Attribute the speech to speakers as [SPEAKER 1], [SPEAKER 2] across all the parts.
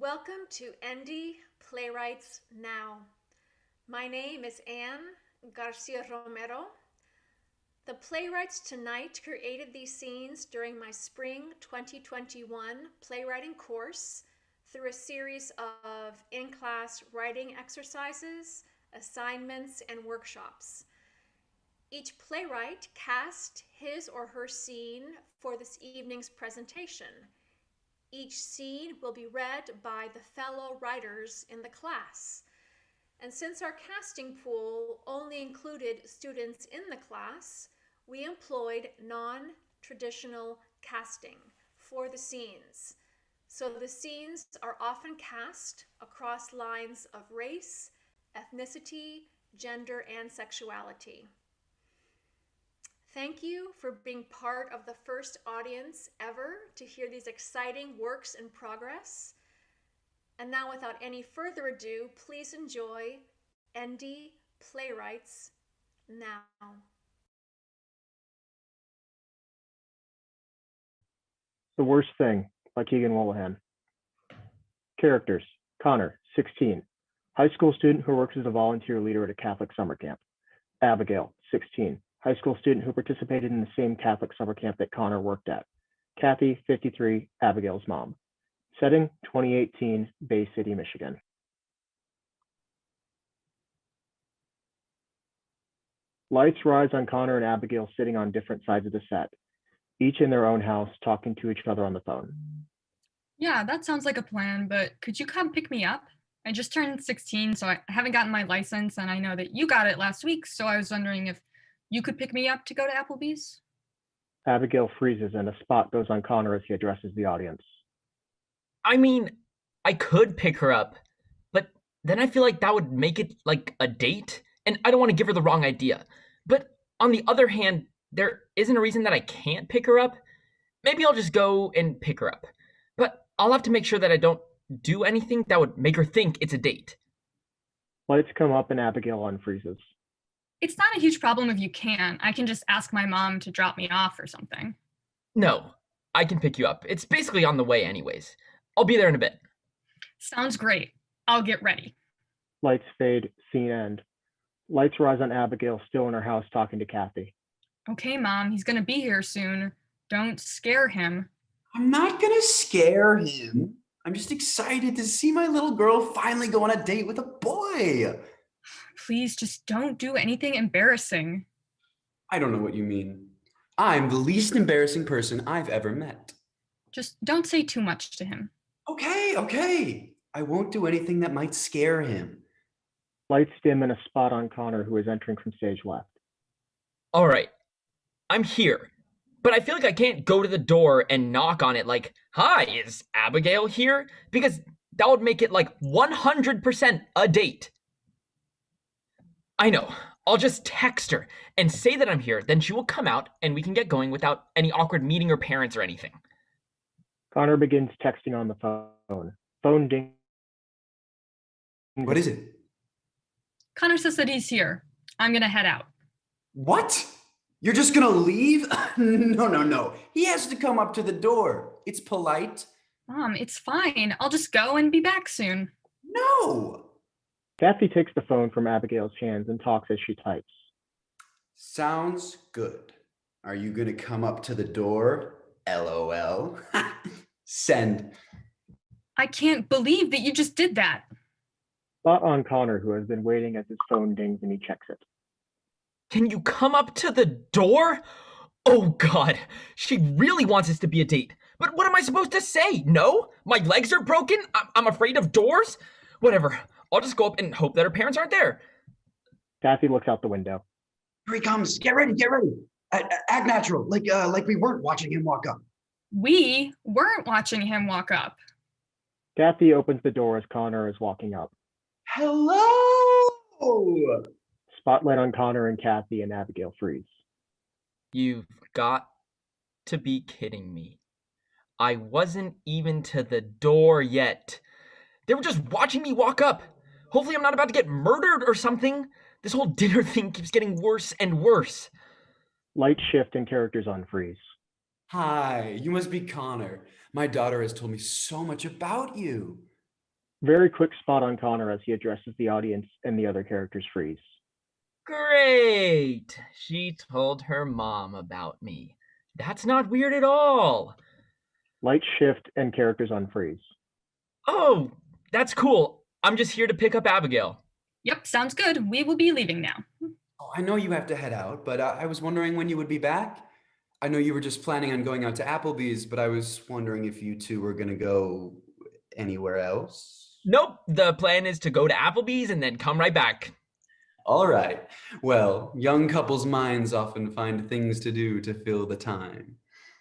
[SPEAKER 1] Welcome to ND Playwrights Now. My name is Anne Garci Romero. The playwrights tonight created these scenes during my spring 2021 playwriting course through a series of in-class writing exercises, assignments, and workshops. Each playwright cast his or her scene for this evening's presentation. Each scene will be read by the fellow writers in the class. And since our casting pool only included students in the class, we employed non-traditional casting for the scenes. So the scenes are often cast across lines of race, ethnicity, gender, and sexuality. Thank you for being part of the first audience ever to hear these exciting works in progress. And now, without any further ado, please enjoy ND Playwrights Now.
[SPEAKER 2] The Worst Thing by Keegan, Wolohan. Characters: Connor, 16, high school student who works as a volunteer leader at a Catholic summer camp. Abigail, 16, high school student who participated in the same Catholic summer camp that Connor worked at. Cathy, 53, Abigail's mom. Setting: 2018, Bay City, Michigan. Lights rise on Connor and Abigail sitting on different sides of the set, each in their own house, talking to each other on the phone.
[SPEAKER 3] Yeah, that sounds like a plan, but could you come pick me up? I just turned 16, so I haven't gotten my license, and I know that you got it last week, so I was wondering if you could pick me up to go to Applebee's?
[SPEAKER 2] Abigail freezes and a spot goes on Connor as he addresses the audience.
[SPEAKER 4] I mean, I could pick her up, but then I feel like that would make it like a date, and I don't want to give her the wrong idea. But on the other hand, there isn't a reason that I can't pick her up. Maybe I'll just go and pick her up. But I'll have to make sure that I don't do anything that would make her think it's a date.
[SPEAKER 2] Lights come up and Abigail unfreezes.
[SPEAKER 3] It's not a huge problem if you can. I can just ask my mom to drop me off or something.
[SPEAKER 4] No, I can pick you up. It's basically on the way anyways. I'll be there in a bit.
[SPEAKER 3] Sounds great. I'll get ready.
[SPEAKER 2] Lights fade, scene end. Lights rise on Abigail, still in her house, talking to Cathy.
[SPEAKER 3] Okay, Mom, he's gonna be here soon. Don't scare him.
[SPEAKER 5] I'm not gonna scare him. I'm just excited to see my little girl finally go on a date with a boy.
[SPEAKER 3] Please just don't do anything embarrassing.
[SPEAKER 5] I don't know what you mean. I'm the least embarrassing person I've ever met.
[SPEAKER 3] Just don't say too much to him.
[SPEAKER 5] Okay. I won't do anything that might scare him.
[SPEAKER 2] Lights dim and a spot on Connor, who is entering from stage left.
[SPEAKER 4] All right, I'm here. But I feel like I can't go to the door and knock on it like, "Hi, is Abigail here?" Because that would make it like 100% a date. I know. I'll just text her and say that I'm here, then she will come out and we can get going without any awkward meeting her parents or anything.
[SPEAKER 2] Connor begins texting on the phone. Phone ding.
[SPEAKER 5] What is it?
[SPEAKER 3] Connor says that he's here. I'm gonna head out.
[SPEAKER 5] What? You're just gonna leave? No. He has to come up to the door. It's polite.
[SPEAKER 3] Mom, it's fine. I'll just go and be back soon.
[SPEAKER 5] No.
[SPEAKER 2] Cathy takes the phone from Abigail's hands and talks as she types.
[SPEAKER 5] Sounds good. Are you gonna come up to the door? LOL. Send.
[SPEAKER 3] I can't believe that you just did that.
[SPEAKER 2] Spot on Connor, who has been waiting as his phone dings and he checks it.
[SPEAKER 4] Can you come up to the door? Oh God, she really wants this to be a date. But what am I supposed to say? No? My legs are broken? I'm afraid of doors? Whatever. I'll just go up and hope that her parents aren't there.
[SPEAKER 2] Cathy looks out the window.
[SPEAKER 5] Here he comes. Get ready. Act natural, like we weren't watching him walk up.
[SPEAKER 3] We weren't watching him walk up.
[SPEAKER 2] Cathy opens the door as Connor is walking up.
[SPEAKER 5] Hello!
[SPEAKER 2] Spotlight on Connor and Cathy, and Abigail freeze.
[SPEAKER 4] You've got to be kidding me. I wasn't even to the door yet. They were just watching me walk up. Hopefully I'm not about to get murdered or something. This whole dinner thing keeps getting worse and worse.
[SPEAKER 2] Lights shift and characters unfreeze.
[SPEAKER 5] Hi, you must be Connor. My daughter has told me so much about you.
[SPEAKER 2] Very quick spot on Connor as he addresses the audience and the other characters freeze.
[SPEAKER 4] Great! She told her mom about me. That's not weird at all.
[SPEAKER 2] Lights shift and characters unfreeze.
[SPEAKER 4] Oh, that's cool. I'm just here to pick up Abigail.
[SPEAKER 3] Yep, sounds good. We will be leaving now.
[SPEAKER 5] Oh, I know you have to head out, but I was wondering when you would be back. I know you were just planning on going out to Applebee's, but I was wondering if you two were going to go anywhere else.
[SPEAKER 4] Nope, the plan is to go to Applebee's and then come right back.
[SPEAKER 5] All right. Well, young couples' minds often find things to do to fill the time.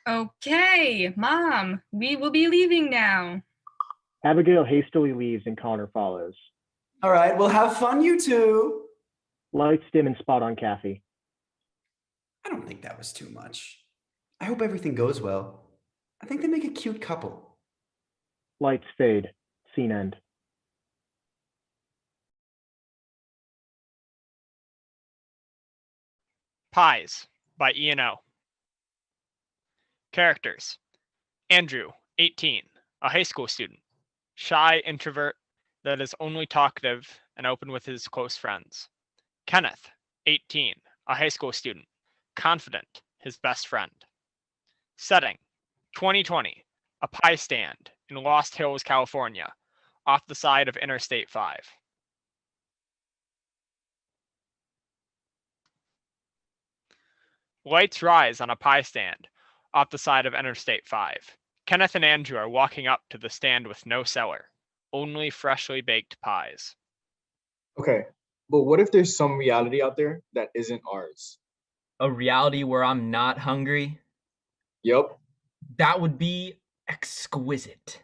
[SPEAKER 3] Okay, Mom, we will be leaving now.
[SPEAKER 2] Abigail hastily leaves and Connor follows.
[SPEAKER 5] All right, well, have fun, you two.
[SPEAKER 2] Lights dim and spot on Cathy.
[SPEAKER 5] I don't think that was too much. I hope everything goes well. I think they make a cute couple.
[SPEAKER 2] Lights fade. Scene end.
[SPEAKER 6] Pies by E&O. Characters: Andrew, 18, a high school student. Shy introvert that is only talkative and open with his close friends. Kenneth, 18, a high school student. Confident, his best friend. Setting: 2020, a pie stand in Lost Hills, California, off the side of Interstate 5. Lights rise on a pie stand off the side of Interstate 5. Kenneth and Andrew are walking up to the stand with no seller, only freshly baked pies.
[SPEAKER 7] Okay, but what if there's some reality out there that isn't ours?
[SPEAKER 4] A reality where I'm not hungry?
[SPEAKER 7] Yup.
[SPEAKER 4] That would be exquisite.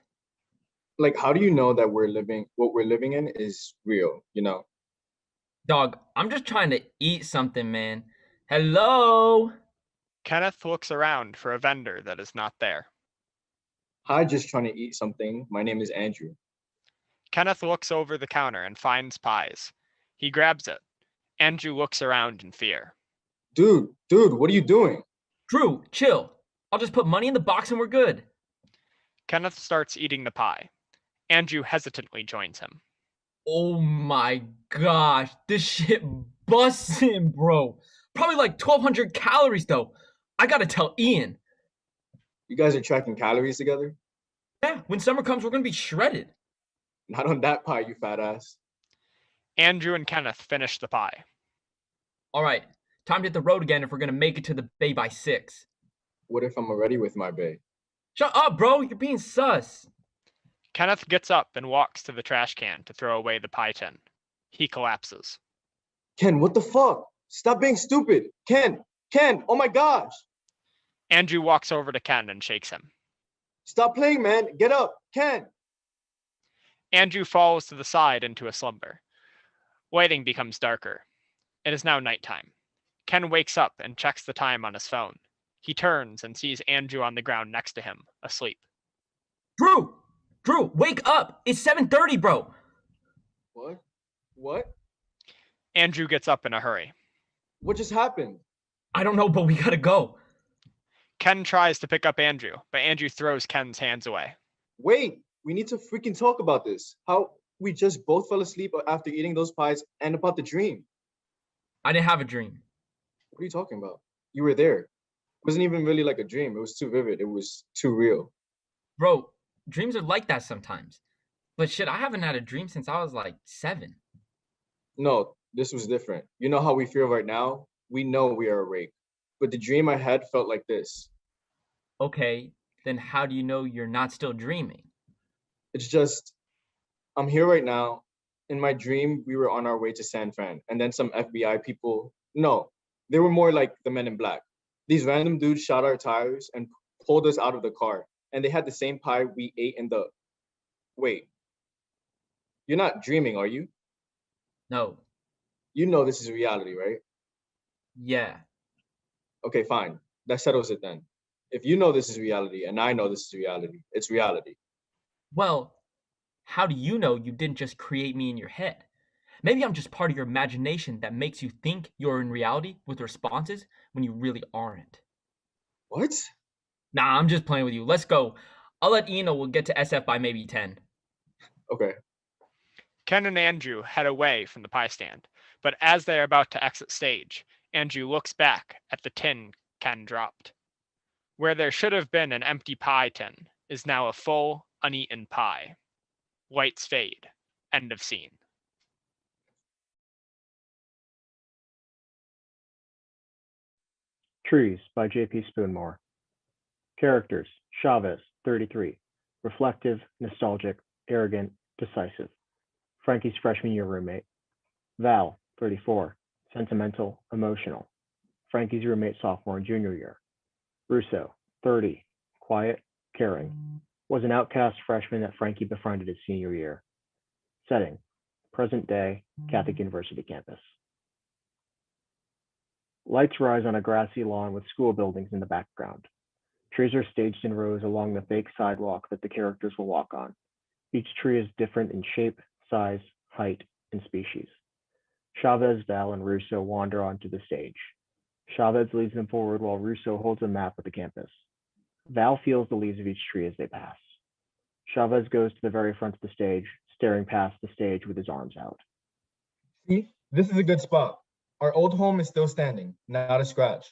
[SPEAKER 7] Like, how do you know that what we're living in is real,
[SPEAKER 4] Dog, I'm just trying to eat something, man. Hello?
[SPEAKER 6] Kenneth looks around for a vendor that is not there.
[SPEAKER 7] Hi, just trying to eat something. My name is Andrew.
[SPEAKER 6] Kenneth looks over the counter and finds pies. He grabs it. Andrew looks around in fear.
[SPEAKER 7] Dude, what are you doing?
[SPEAKER 4] Drew, chill. I'll just put money in the box and we're good.
[SPEAKER 6] Kenneth starts eating the pie. Andrew hesitantly joins him.
[SPEAKER 4] Oh my gosh, this shit bussin', bro. Probably like 1,200 calories though. I gotta tell Ian.
[SPEAKER 7] You guys are tracking calories together?
[SPEAKER 4] Yeah, when summer comes, we're gonna be shredded.
[SPEAKER 7] Not on that pie, you fat ass.
[SPEAKER 6] Andrew and Kenneth finish the pie.
[SPEAKER 4] All right, time to hit the road again if we're gonna make it to the bay by 6.
[SPEAKER 7] What if I'm already with my bae?
[SPEAKER 4] Shut up, bro. You're being sus.
[SPEAKER 6] Kenneth gets up and walks to the trash can to throw away the pie tin. He collapses.
[SPEAKER 7] Ken, what the fuck? Stop being stupid. Ken, oh my gosh.
[SPEAKER 6] Andrew walks over to Ken and shakes him.
[SPEAKER 7] Stop playing, man. Get up. Ken.
[SPEAKER 6] Andrew falls to the side into a slumber. Lighting becomes darker. It is now nighttime. Ken wakes up and checks the time on his phone. He turns and sees Andrew on the ground next to him, asleep.
[SPEAKER 4] Drew, wake up. It's 7:30, bro.
[SPEAKER 7] What?
[SPEAKER 6] Andrew gets up in a hurry.
[SPEAKER 7] What just happened?
[SPEAKER 4] I don't know, but we gotta go.
[SPEAKER 6] Ken tries to pick up Andrew, but Andrew throws Ken's hands away.
[SPEAKER 7] Wait, we need to freaking talk about this. How we just both fell asleep after eating those pies and about the dream.
[SPEAKER 4] I didn't have a dream.
[SPEAKER 7] What are you talking about? You were there. It wasn't even really like a dream. It was too vivid. It was too real.
[SPEAKER 4] Bro, dreams are like that sometimes. But shit, I haven't had a dream since I was like 7.
[SPEAKER 7] No, this was different. You know how we feel right now? We know we are awake. But the dream I had felt like this.
[SPEAKER 4] Okay, then how do you know you're not still dreaming?
[SPEAKER 7] It's just, I'm here right now. In my dream, we were on our way to San Fran. And then some FBI people, no, they were more like the Men in Black. These random dudes shot our tires and pulled us out of the car. And they had the same pie we ate in the... Wait. You're not dreaming, are you?
[SPEAKER 4] No.
[SPEAKER 7] You know this is reality, right?
[SPEAKER 4] Yeah.
[SPEAKER 7] Okay, fine. That settles it then. If you know this is reality and I know this is reality, it's reality.
[SPEAKER 4] Well, how do you know you didn't just create me in your head? Maybe I'm just part of your imagination that makes you think you're in reality with responses when you really aren't.
[SPEAKER 7] What?
[SPEAKER 4] Nah, I'm just playing with you. Let's go. I'll let Ian know we'll get to SF by maybe 10.
[SPEAKER 7] Okay.
[SPEAKER 6] Ken and Andrew head away from the pie stand, but as they are about to exit stage, Andrew looks back at the tin Ken dropped. Where there should have been an empty pie tin is now a full, uneaten pie. Lights fade. End of scene.
[SPEAKER 2] Trees by JP Spoonmore. Characters: Chaves, 33, reflective, nostalgic, arrogant, decisive. Frankie's freshman year roommate. Val, 34, sentimental, emotional. Frankie's roommate sophomore and junior year. Russo, 30, quiet, caring. Was an outcast freshman that Frankie befriended his senior year. Setting: present day, Catholic University campus. Lights rise on a grassy lawn with school buildings in the background. Trees are staged in rows along the fake sidewalk that the characters will walk on. Each tree is different in shape, size, height, and species. Chaves, Val, and Russo wander onto the stage. Chaves leads them forward while Russo holds a map of the campus. Val feels the leaves of each tree as they pass. Chaves goes to the very front of the stage, staring past the stage with his arms out.
[SPEAKER 7] See, this is a good spot. Our old home is still standing, not a scratch.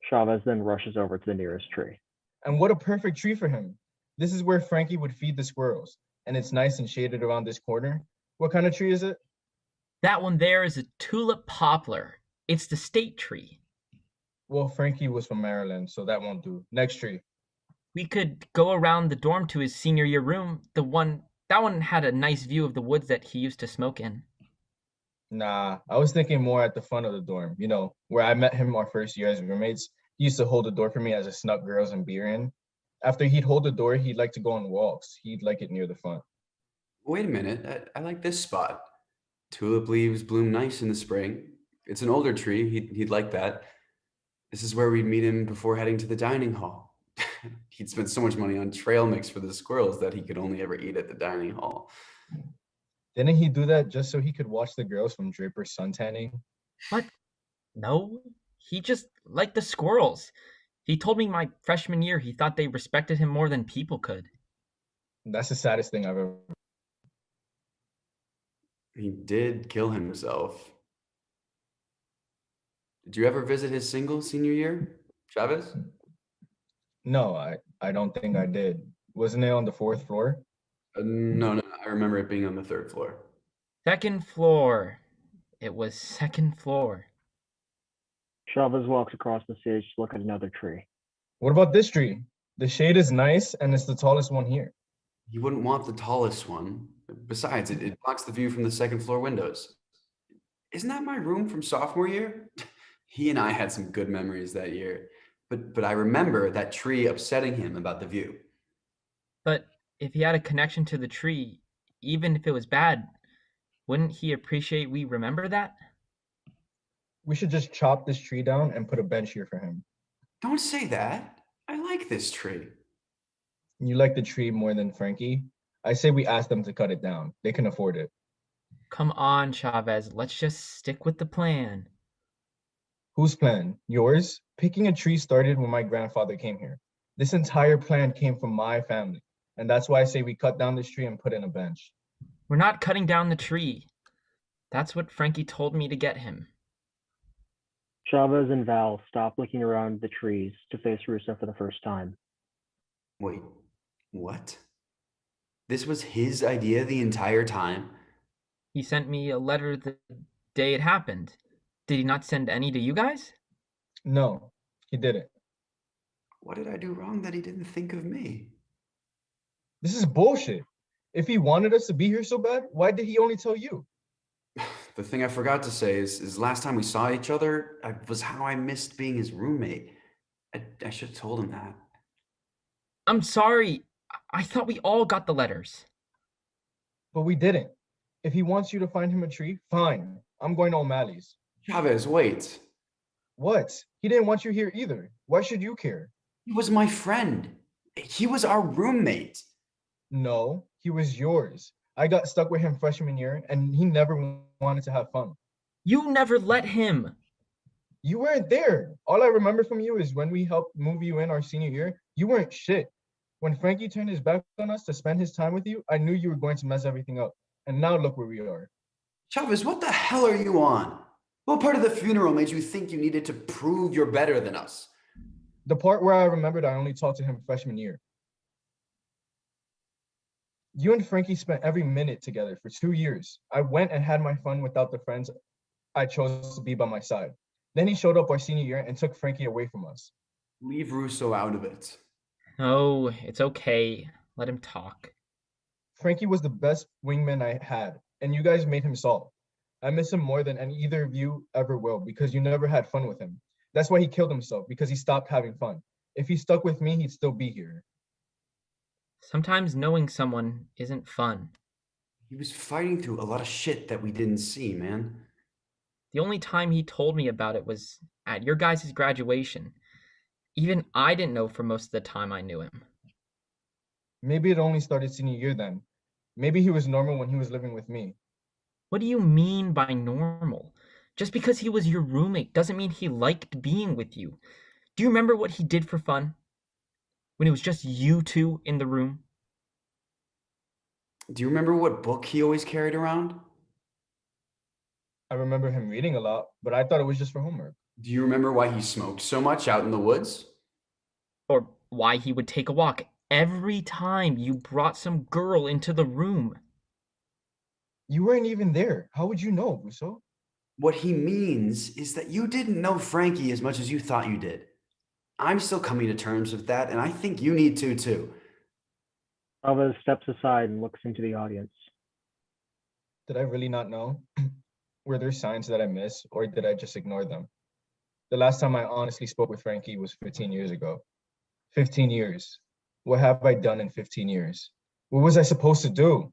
[SPEAKER 2] Chaves then rushes over to the nearest tree.
[SPEAKER 7] And what a perfect tree for him. This is where Frankie would feed the squirrels, and it's nice and shaded around this corner. What kind of tree is it?
[SPEAKER 4] That one there is a tulip poplar. It's the state tree.
[SPEAKER 7] Well, Frankie was from Maryland, so that won't do. Next tree.
[SPEAKER 4] We could go around the dorm to his senior year room. That one had a nice view of the woods that he used to smoke in.
[SPEAKER 7] Nah, I was thinking more at the front of the dorm, where I met him our first year as roommates. He used to hold the door for me as I snuck girls and beer in. After he'd hold the door, he'd like to go on walks. He'd like it near the front.
[SPEAKER 5] Wait a minute, I like this spot. Tulip leaves bloom nice in the spring. It's an older tree, he'd like that. This is where we'd meet him before heading to the dining hall. He'd spent so much money on trail mix for the squirrels that he could only ever eat at the dining hall.
[SPEAKER 7] Didn't he do that just so he could watch the girls from Draper's suntanning?
[SPEAKER 4] What? No, he just liked the squirrels. He told me my freshman year he thought they respected him more than people could.
[SPEAKER 7] That's the saddest thing I've ever.
[SPEAKER 5] He did kill himself. Did you ever visit his single senior year, Chaves?
[SPEAKER 7] No, I don't think I did. Wasn't it on the 4th floor?
[SPEAKER 5] No, I remember it being on the 3rd floor.
[SPEAKER 4] Second floor. It was second floor.
[SPEAKER 2] Chaves walks across the stage to look at another tree.
[SPEAKER 7] What about this tree? The shade is nice and it's the tallest one here.
[SPEAKER 5] You wouldn't want the tallest one. Besides, it blocks the view from the 2nd floor windows. Isn't that my room from sophomore year? He and I had some good memories that year, but I remember that tree upsetting him about the view.
[SPEAKER 4] But if he had a connection to the tree, even if it was bad, wouldn't he appreciate we remember that?
[SPEAKER 7] We should just chop this tree down and put a bench here for him.
[SPEAKER 5] Don't say that. I like this tree.
[SPEAKER 7] You like the tree more than Frankie? I say we ask them to cut it down. They can afford it.
[SPEAKER 4] Come on, Chaves. Let's just stick with the plan.
[SPEAKER 7] Whose plan? Yours? Picking a tree started when my grandfather came here. This entire plan came from my family. And that's why I say we cut down this tree and put in a bench.
[SPEAKER 4] We're not cutting down the tree. That's what Frankie told me to get him.
[SPEAKER 2] Chaves and Val stop looking around the trees to face Russo for the first time.
[SPEAKER 5] Wait, what? This was his idea the entire time?
[SPEAKER 4] He sent me a letter the day it happened. Did he not send any to you guys?
[SPEAKER 7] No, he didn't.
[SPEAKER 5] What did I do wrong that he didn't think of me?
[SPEAKER 7] This is bullshit. If he wanted us to be here so bad, why did he only tell you?
[SPEAKER 5] The thing I forgot to say is last time we saw each other, was how I missed being his roommate. I should have told him that.
[SPEAKER 4] I'm sorry. I thought we all got the letters.
[SPEAKER 7] But we didn't. If he wants you to find him a tree, fine. I'm going to O'Malley's.
[SPEAKER 5] Chaves, wait.
[SPEAKER 7] What? He didn't want you here either. Why should you care?
[SPEAKER 5] He was my friend. He was our roommate.
[SPEAKER 7] No, he was yours. I got stuck with him freshman year, and he never wanted to have fun.
[SPEAKER 4] You never let him.
[SPEAKER 7] You weren't there. All I remember from you is when we helped move you in our senior year, you weren't shit. When Frankie turned his back on us to spend his time with you, I knew you were going to mess everything up. And now look where we are.
[SPEAKER 5] Chaves, what the hell are you on? What part of the funeral made you think you needed to prove you're better than us?
[SPEAKER 7] The part where I remembered I only talked to him freshman year. You and Frankie spent every minute together for 2 years. I went and had my fun without the friends I chose to be by my side. Then he showed up our senior year and took Frankie away from us.
[SPEAKER 5] Leave Russo out of it.
[SPEAKER 4] Oh, it's okay. Let him talk.
[SPEAKER 7] Frankie was the best wingman I had, and you guys made him soft. I miss him more than either of you ever will because you never had fun with him. That's why he killed himself, because he stopped having fun. If he stuck with me, he'd still be here.
[SPEAKER 4] Sometimes knowing someone isn't fun.
[SPEAKER 5] He was fighting through a lot of shit that we didn't see, man.
[SPEAKER 4] The only time he told me about it was at your guys' graduation. Even I didn't know for most of the time I knew him.
[SPEAKER 7] Maybe it only started senior year then. Maybe he was normal when he was living with me.
[SPEAKER 4] What do you mean by normal? Just because he was your roommate doesn't mean he liked being with you. Do you remember what he did for fun? When it was just you two in the room?
[SPEAKER 5] Do you remember what book he always carried around?
[SPEAKER 7] I remember him reading a lot, but I thought it was just for homework.
[SPEAKER 5] Do you remember why he smoked so much out in the woods?
[SPEAKER 4] Or why he would take a walk every time you brought some girl into the room?
[SPEAKER 7] You weren't even there. How would you know, Russo?
[SPEAKER 5] What he means is that you didn't know Frankie as much as you thought you did. I'm still coming to terms with that, and I think you need to too.
[SPEAKER 2] Chaves steps aside and looks into the audience.
[SPEAKER 7] Did I really not know? Were there signs that I missed, or did I just ignore them? The last time I honestly spoke with Frankie was 15 years ago. 15 years. What have I done in 15 years? What was I supposed to do?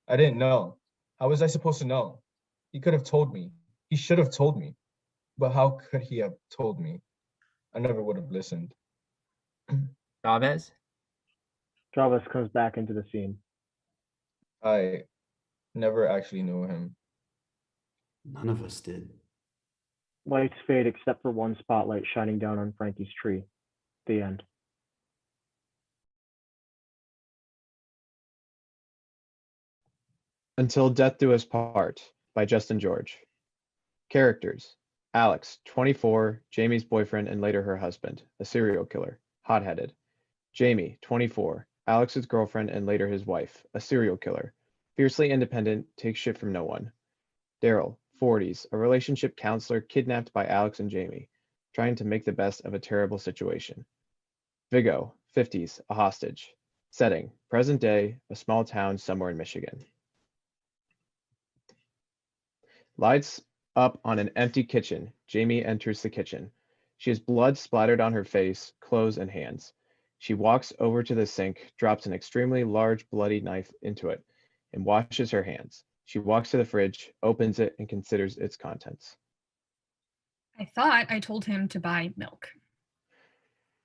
[SPEAKER 7] I didn't know. How was I supposed to know? He could have told me. He should have told me. But how could he have told me? I never would have listened.
[SPEAKER 4] Chaves?
[SPEAKER 2] Chaves comes back into the scene.
[SPEAKER 7] I never actually knew him.
[SPEAKER 5] None of us did.
[SPEAKER 2] Lights fade except for one spotlight shining down on Frankie's tree. The end.
[SPEAKER 8] Until Death Do Us Part by Justin George. Characters: Alex, 24, Jamie's boyfriend and later her husband, a serial killer, hot-headed. Jamie, 24, Alex's girlfriend and later his wife, a serial killer, fiercely independent, takes shit from no one. Darryl, 40s, a relationship counselor kidnapped by Alex and Jamie, trying to make the best of a terrible situation. Viggo, 50s, a hostage. Setting: present day, a small town somewhere in Michigan. Lights up on an empty kitchen. Jamie enters the kitchen. She has blood splattered on her face, clothes, and hands. She walks over to the sink, drops an extremely large bloody knife into it, and washes her hands. She walks to the fridge, opens it, and considers its contents.
[SPEAKER 3] I thought I told him to buy milk.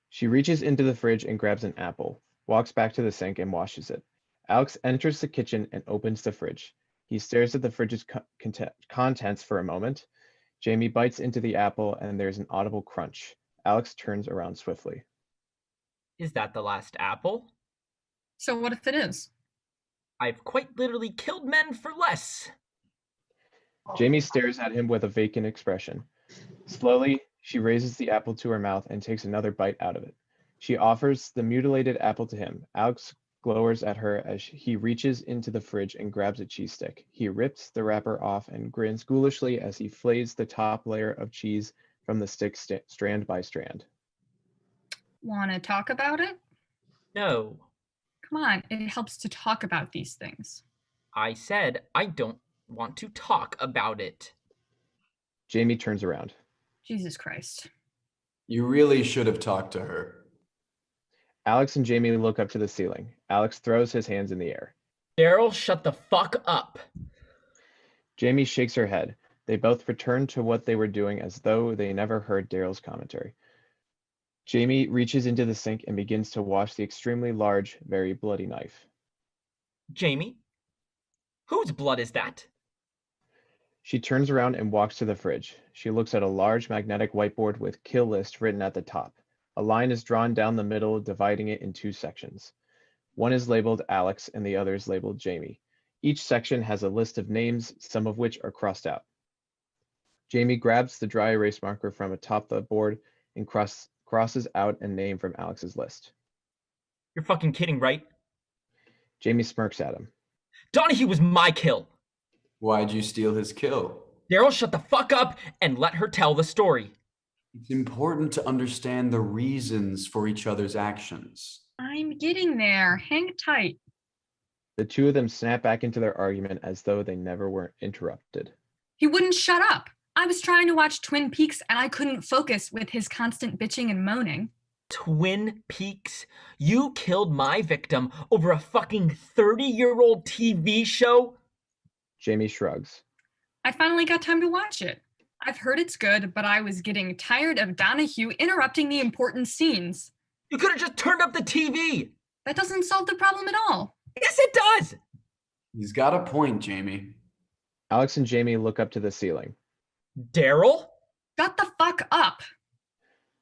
[SPEAKER 8] She reaches into the fridge and grabs an apple, walks back to the sink and washes it. Alex enters the kitchen and opens the fridge. He stares at the fridge's contents for a moment. Jamie bites into the apple and there's an audible crunch. Alex turns around swiftly.
[SPEAKER 4] Is that the last apple?
[SPEAKER 3] So what if it is?
[SPEAKER 4] I've quite literally killed men for less.
[SPEAKER 8] Jamie stares at him with a vacant expression. Slowly, she raises the apple to her mouth and takes another bite out of it. She offers the mutilated apple to him. Alex glowers at her as he reaches into the fridge and grabs a cheese stick. He rips the wrapper off and grins ghoulishly as he flays the top layer of cheese from the stick strand by strand.
[SPEAKER 3] Want to talk about it?
[SPEAKER 4] No.
[SPEAKER 3] Come on, it helps to talk about these things.
[SPEAKER 4] I said I don't want to talk about it.
[SPEAKER 8] Jamie turns around.
[SPEAKER 3] Jesus Christ.
[SPEAKER 5] You really should have talked to her.
[SPEAKER 8] Alex and Jamie look up to the ceiling. Alex throws his hands in the air.
[SPEAKER 4] Darryl, shut the fuck up.
[SPEAKER 8] Jamie shakes her head. They both return to what they were doing as though they never heard Darryl's commentary. Jamie reaches into the sink and begins to wash the extremely large, very bloody knife.
[SPEAKER 4] Jamie? Whose blood is that?
[SPEAKER 8] She turns around and walks to the fridge. She looks at a large magnetic whiteboard with kill list written at the top. A line is drawn down the middle, dividing it in two sections. One is labeled Alex and the other is labeled Jamie. Each section has a list of names, some of which are crossed out. Jamie grabs the dry erase marker from atop the board and crosses out a name from Alex's list.
[SPEAKER 4] You're fucking kidding, right?
[SPEAKER 8] Jamie smirks at him.
[SPEAKER 4] Donahue was my kill.
[SPEAKER 5] Why'd you steal his kill?
[SPEAKER 4] Darryl, shut the fuck up and let her tell the story.
[SPEAKER 5] It's important to understand the reasons for each other's actions.
[SPEAKER 3] I'm getting there. Hang tight.
[SPEAKER 8] The two of them snap back into their argument as though they never were interrupted.
[SPEAKER 3] He wouldn't shut up. I was trying to watch Twin Peaks and I couldn't focus with his constant bitching and moaning.
[SPEAKER 4] Twin Peaks? You killed my victim over a fucking 30-year-old TV show?
[SPEAKER 8] Jamie shrugs.
[SPEAKER 3] I finally got time to watch it. I've heard it's good, but I was getting tired of Donahue interrupting the important scenes.
[SPEAKER 4] You could have just turned up the TV.
[SPEAKER 3] That doesn't solve the problem at all.
[SPEAKER 4] Yes, it does.
[SPEAKER 5] He's got a point, Jamie.
[SPEAKER 8] Alex and Jamie look up to the ceiling.
[SPEAKER 4] Darryl?
[SPEAKER 3] Shut the fuck up.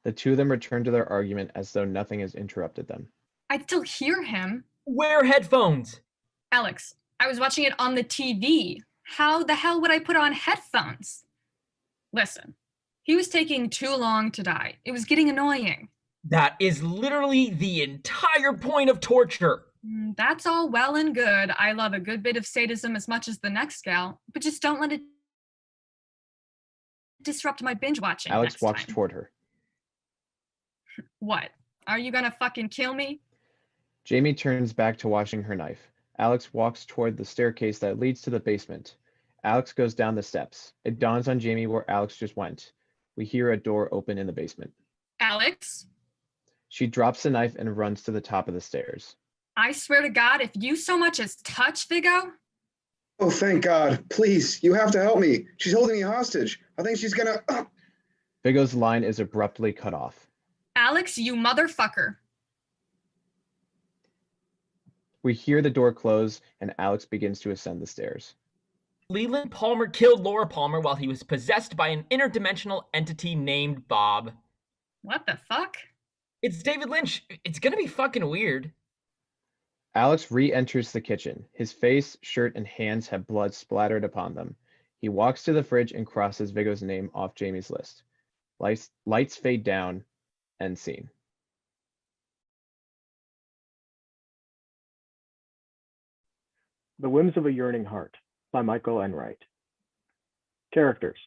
[SPEAKER 8] The two of them return to their argument as though nothing has interrupted them.
[SPEAKER 3] I'd still hear him.
[SPEAKER 4] Wear headphones.
[SPEAKER 3] Alex, I was watching it on the TV. How the hell would I put on headphones? Listen, he was taking too long to die. It was getting annoying.
[SPEAKER 4] That is literally the entire point of torture.
[SPEAKER 3] That's all well and good. I love a good bit of sadism as much as the next gal, but just don't let it disrupt my binge watching.
[SPEAKER 8] Alex walks toward her.
[SPEAKER 3] What? Are you gonna fucking kill me?
[SPEAKER 8] Jamie turns back to washing her knife. Alex walks toward the staircase that leads to the basement. Alex goes down the steps. It dawns on Jamie where Alex just went. We hear a door open in the basement.
[SPEAKER 3] Alex?
[SPEAKER 8] She drops the knife and runs to the top of the stairs.
[SPEAKER 3] I swear to God, if you so much as touch Viggo.
[SPEAKER 9] Oh, thank God. Please, you have to help me. She's holding me hostage. I think she's gonna...
[SPEAKER 8] Viggo's line is abruptly cut off.
[SPEAKER 3] Alex, you motherfucker.
[SPEAKER 8] We hear the door close and Alex begins to ascend the stairs.
[SPEAKER 4] Leland Palmer killed Laura Palmer while he was possessed by an interdimensional entity named Bob.
[SPEAKER 3] What the fuck?
[SPEAKER 4] It's David Lynch. It's gonna be fucking weird.
[SPEAKER 8] Alex re-enters the kitchen. His face, shirt, and hands have blood splattered upon them. He walks to the fridge and crosses Viggo's name off Jamie's list. Lights fade down. End scene.
[SPEAKER 2] The Whims of a Yearning Heart by Michael Enright. Characters: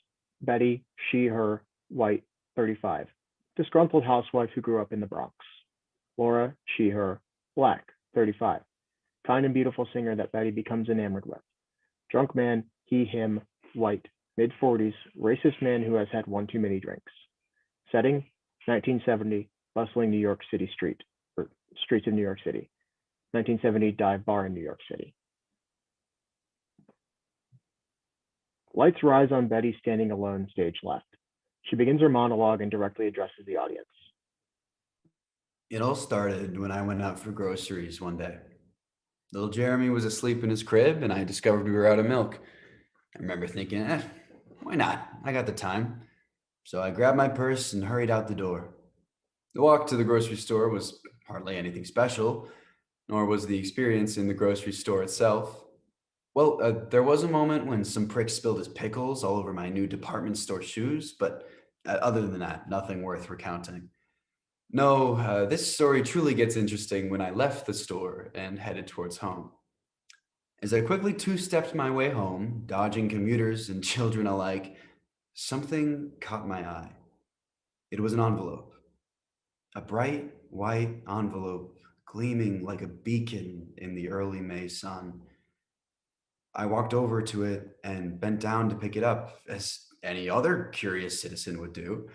[SPEAKER 2] Betty, she, her, white, 35. Disgruntled housewife who grew up in the Bronx. Laura, she, her, black, 35. Kind and beautiful singer that Betty becomes enamored with. Drunk man, he, him, white, mid-40s, racist man who has had one too many drinks. Setting: 1970, bustling New York City streets of New York City. 1970 dive bar in New York City. Lights rise on Betty standing alone, stage left. She begins her monologue and directly addresses the audience.
[SPEAKER 5] It all started when I went out for groceries one day. Little Jeremy was asleep in his crib and I discovered we were out of milk. I remember thinking, why not? I got the time. So I grabbed my purse and hurried out the door. The walk to the grocery store was hardly anything special, nor was the experience in the grocery store itself. Well, there was a moment when some prick spilled his pickles all over my new department store shoes, but other than that, nothing worth recounting. No, this story truly gets interesting when I left the store and headed towards home. As I quickly two-stepped my way home, dodging commuters and children alike, something caught my eye. It was an envelope. A bright white envelope gleaming like a beacon in the early May sun. I walked over to it and bent down to pick it up, as any other curious citizen would do.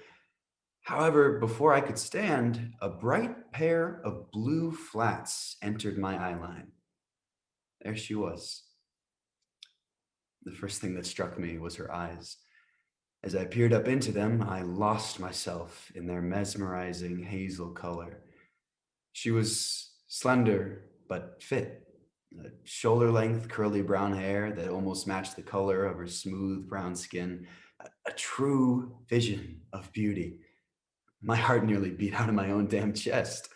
[SPEAKER 5] However, before I could stand, a bright pair of blue flats entered my eye line. There she was. The first thing that struck me was her eyes. As I peered up into them, I lost myself in their mesmerizing hazel color. She was slender, but fit. Shoulder-length curly brown hair that almost matched the color of her smooth brown skin. A true vision of beauty. My heart nearly beat out of my own damn chest.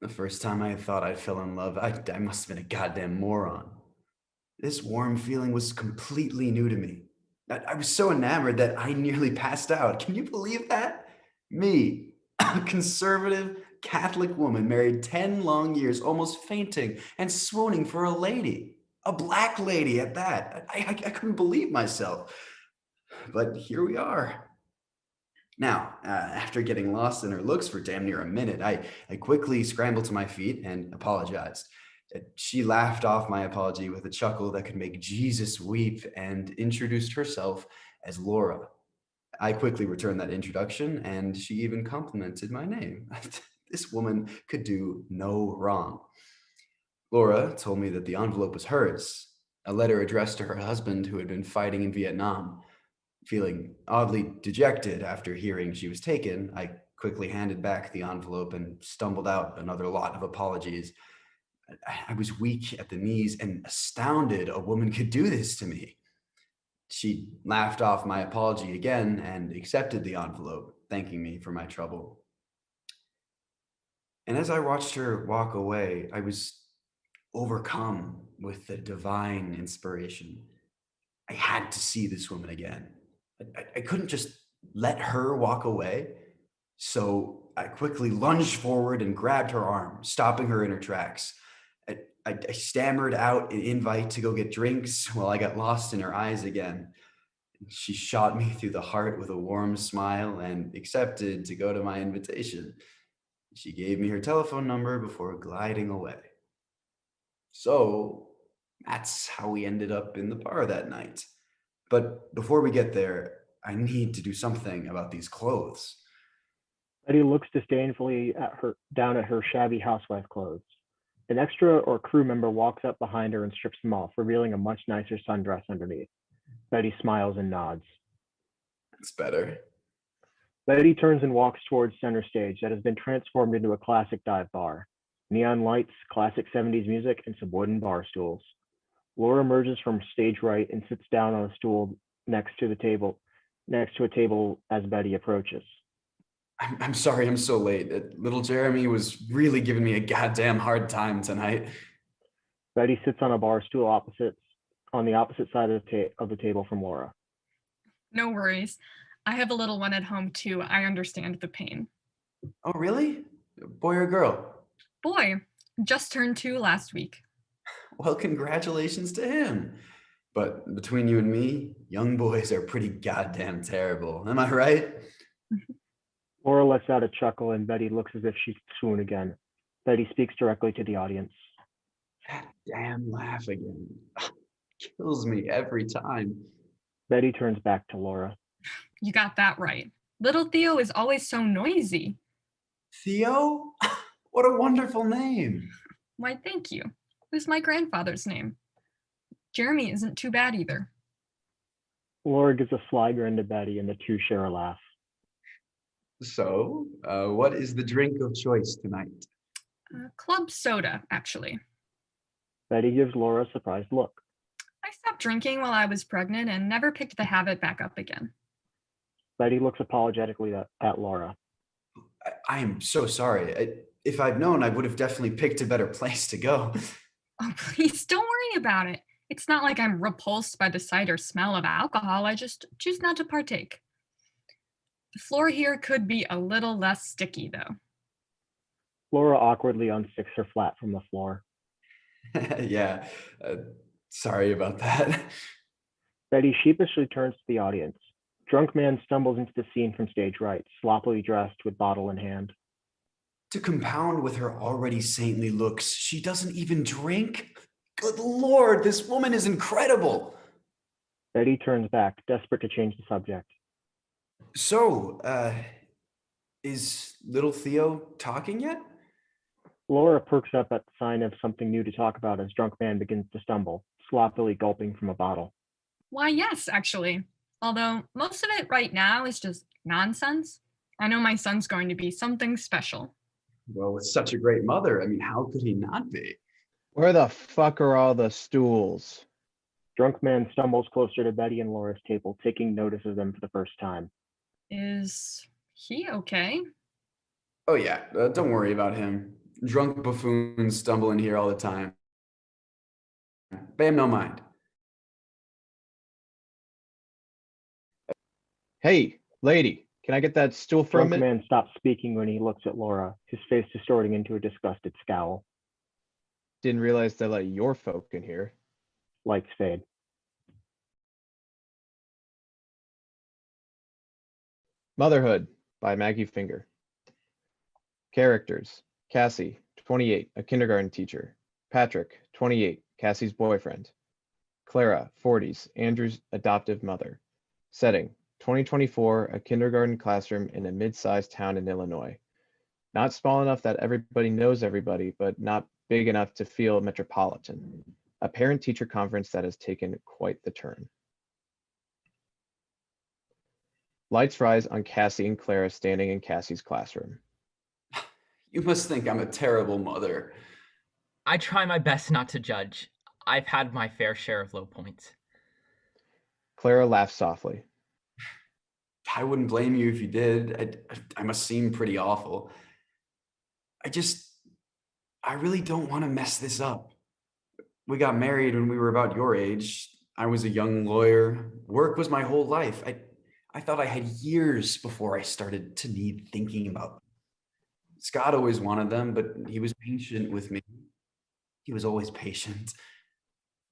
[SPEAKER 5] The first time I thought I fell in love, I must have been a goddamn moron. This warm feeling was completely new to me. I was so enamored that I nearly passed out. Can you believe that? Me, a conservative Catholic woman, married 10 long years, almost fainting and swooning for a lady, a black lady at that. I couldn't believe myself. But here we are. Now, after getting lost in her looks for damn near a minute, I quickly scrambled to my feet and apologized. She laughed off my apology with a chuckle that could make Jesus weep and introduced herself as Laura. I quickly returned that introduction, and she even complimented my name. This woman could do no wrong. Laura told me that the envelope was hers, a letter addressed to her husband who had been fighting in Vietnam. Feeling oddly dejected after hearing she was taken, I quickly handed back the envelope and stumbled out another lot of apologies. I was weak at the knees and astounded a woman could do this to me. She laughed off my apology again and accepted the envelope, thanking me for my trouble. And as I watched her walk away, I was overcome with the divine inspiration. I had to see this woman again. I couldn't just let her walk away. So I quickly lunged forward and grabbed her arm, stopping her in her tracks. I stammered out an invite to go get drinks while I got lost in her eyes again. She shot me through the heart with a warm smile and accepted to go to my invitation. She gave me her telephone number before gliding away. So that's how we ended up in the bar that night. But before we get there, I need to do something about these clothes.
[SPEAKER 2] Betty looks disdainfully down at her shabby housewife clothes. An extra or crew member walks up behind her and strips them off, revealing a much nicer sundress underneath. Betty smiles and nods.
[SPEAKER 5] It's better.
[SPEAKER 2] Betty turns and walks towards center stage that has been transformed into a classic dive bar. Neon lights, classic 70s music, and some wooden bar stools. Laura emerges from stage right and sits down on a stool next to a table as Betty approaches.
[SPEAKER 5] I'm sorry I'm so late. Little Jeremy was really giving me a goddamn hard time tonight.
[SPEAKER 2] Betty sits on a bar stool on the opposite side of the table from Laura.
[SPEAKER 3] No worries. I have a little one at home too. I understand the pain.
[SPEAKER 5] Oh, really? Boy or girl?
[SPEAKER 3] Boy, just turned 2 last week.
[SPEAKER 5] Well, congratulations to him. But between you and me, young boys are pretty goddamn terrible. Am I right?
[SPEAKER 2] Laura lets out a chuckle and Betty looks as if she'd swoon again. Betty speaks directly to the audience.
[SPEAKER 5] That damn laugh again. Kills me every time.
[SPEAKER 2] Betty turns back to Laura.
[SPEAKER 3] You got that right. Little Theo is always so noisy.
[SPEAKER 5] Theo? What a wonderful name.
[SPEAKER 3] Why, thank you. It was my grandfather's name. Jeremy isn't too bad either.
[SPEAKER 2] Laura gives a sly grin to Betty and the two share a laugh.
[SPEAKER 5] So, what is the drink of choice tonight?
[SPEAKER 3] Club soda, actually.
[SPEAKER 2] Betty gives Laura a surprised look.
[SPEAKER 3] I stopped drinking while I was pregnant and never picked the habit back up again.
[SPEAKER 2] Betty looks apologetically at Laura.
[SPEAKER 5] I am so sorry. If I'd known, I would have definitely picked a better place to go.
[SPEAKER 3] Oh, please, don't worry about it. It's not like I'm repulsed by the sight or smell of alcohol. I just choose not to partake. The floor here could be a little less sticky, though.
[SPEAKER 2] Laura awkwardly unsticks her flat from the floor.
[SPEAKER 5] Yeah, sorry about that.
[SPEAKER 2] Betty sheepishly turns to the audience. Drunk man stumbles into the scene from stage right, sloppily dressed with bottle in hand.
[SPEAKER 5] To compound with her already saintly looks, she doesn't even drink? Good Lord, this woman is incredible.
[SPEAKER 2] Betty turns back, desperate to change the subject.
[SPEAKER 5] So, is little Theo talking yet?
[SPEAKER 2] Laura perks up at the sign of something new to talk about as drunk man begins to stumble, sloppily gulping from a bottle.
[SPEAKER 3] Why, yes, actually. Although most of it right now is just nonsense. I know my son's going to be something special.
[SPEAKER 5] Well, with such a great mother, I mean, how could he not be?
[SPEAKER 8] Where the fuck are all the stools?
[SPEAKER 2] Drunk man stumbles closer to Betty and Laura's table, taking notice of them for the first time.
[SPEAKER 3] Is he okay?
[SPEAKER 5] Oh yeah, don't worry about him. Drunk buffoons stumble in here all the time. Pay him no mind.
[SPEAKER 8] Hey, lady, can I get that stool for a
[SPEAKER 2] Drunk
[SPEAKER 8] minute?
[SPEAKER 2] man stops speaking when he looks at Laura, his face distorting into a disgusted scowl.
[SPEAKER 8] Didn't realize they let your folk in here.
[SPEAKER 2] Lights fade.
[SPEAKER 8] Motherhood by Maggie Finger. Characters: Cassie, 28, a kindergarten teacher. Patrick, 28, Cassie's boyfriend. Clara, 40s, Andrew's adoptive mother. Setting: 2024, a kindergarten classroom in a mid-sized town in Illinois. Not small enough that everybody knows everybody, but not big enough to feel metropolitan. A parent-teacher conference that has taken quite the turn. Lights rise on Cassie and Clara standing in Cassie's classroom.
[SPEAKER 5] You must think I'm a terrible mother.
[SPEAKER 4] I try my best not to judge. I've had my fair share of low points.
[SPEAKER 8] Clara laughs softly.
[SPEAKER 5] I wouldn't blame you if you did. I must seem pretty awful. I really don't want to mess this up. We got married when we were about your age. I was a young lawyer. Work was my whole life. I thought I had years before I started to need thinking about them. Scott always wanted them, but he was patient with me. He was always patient.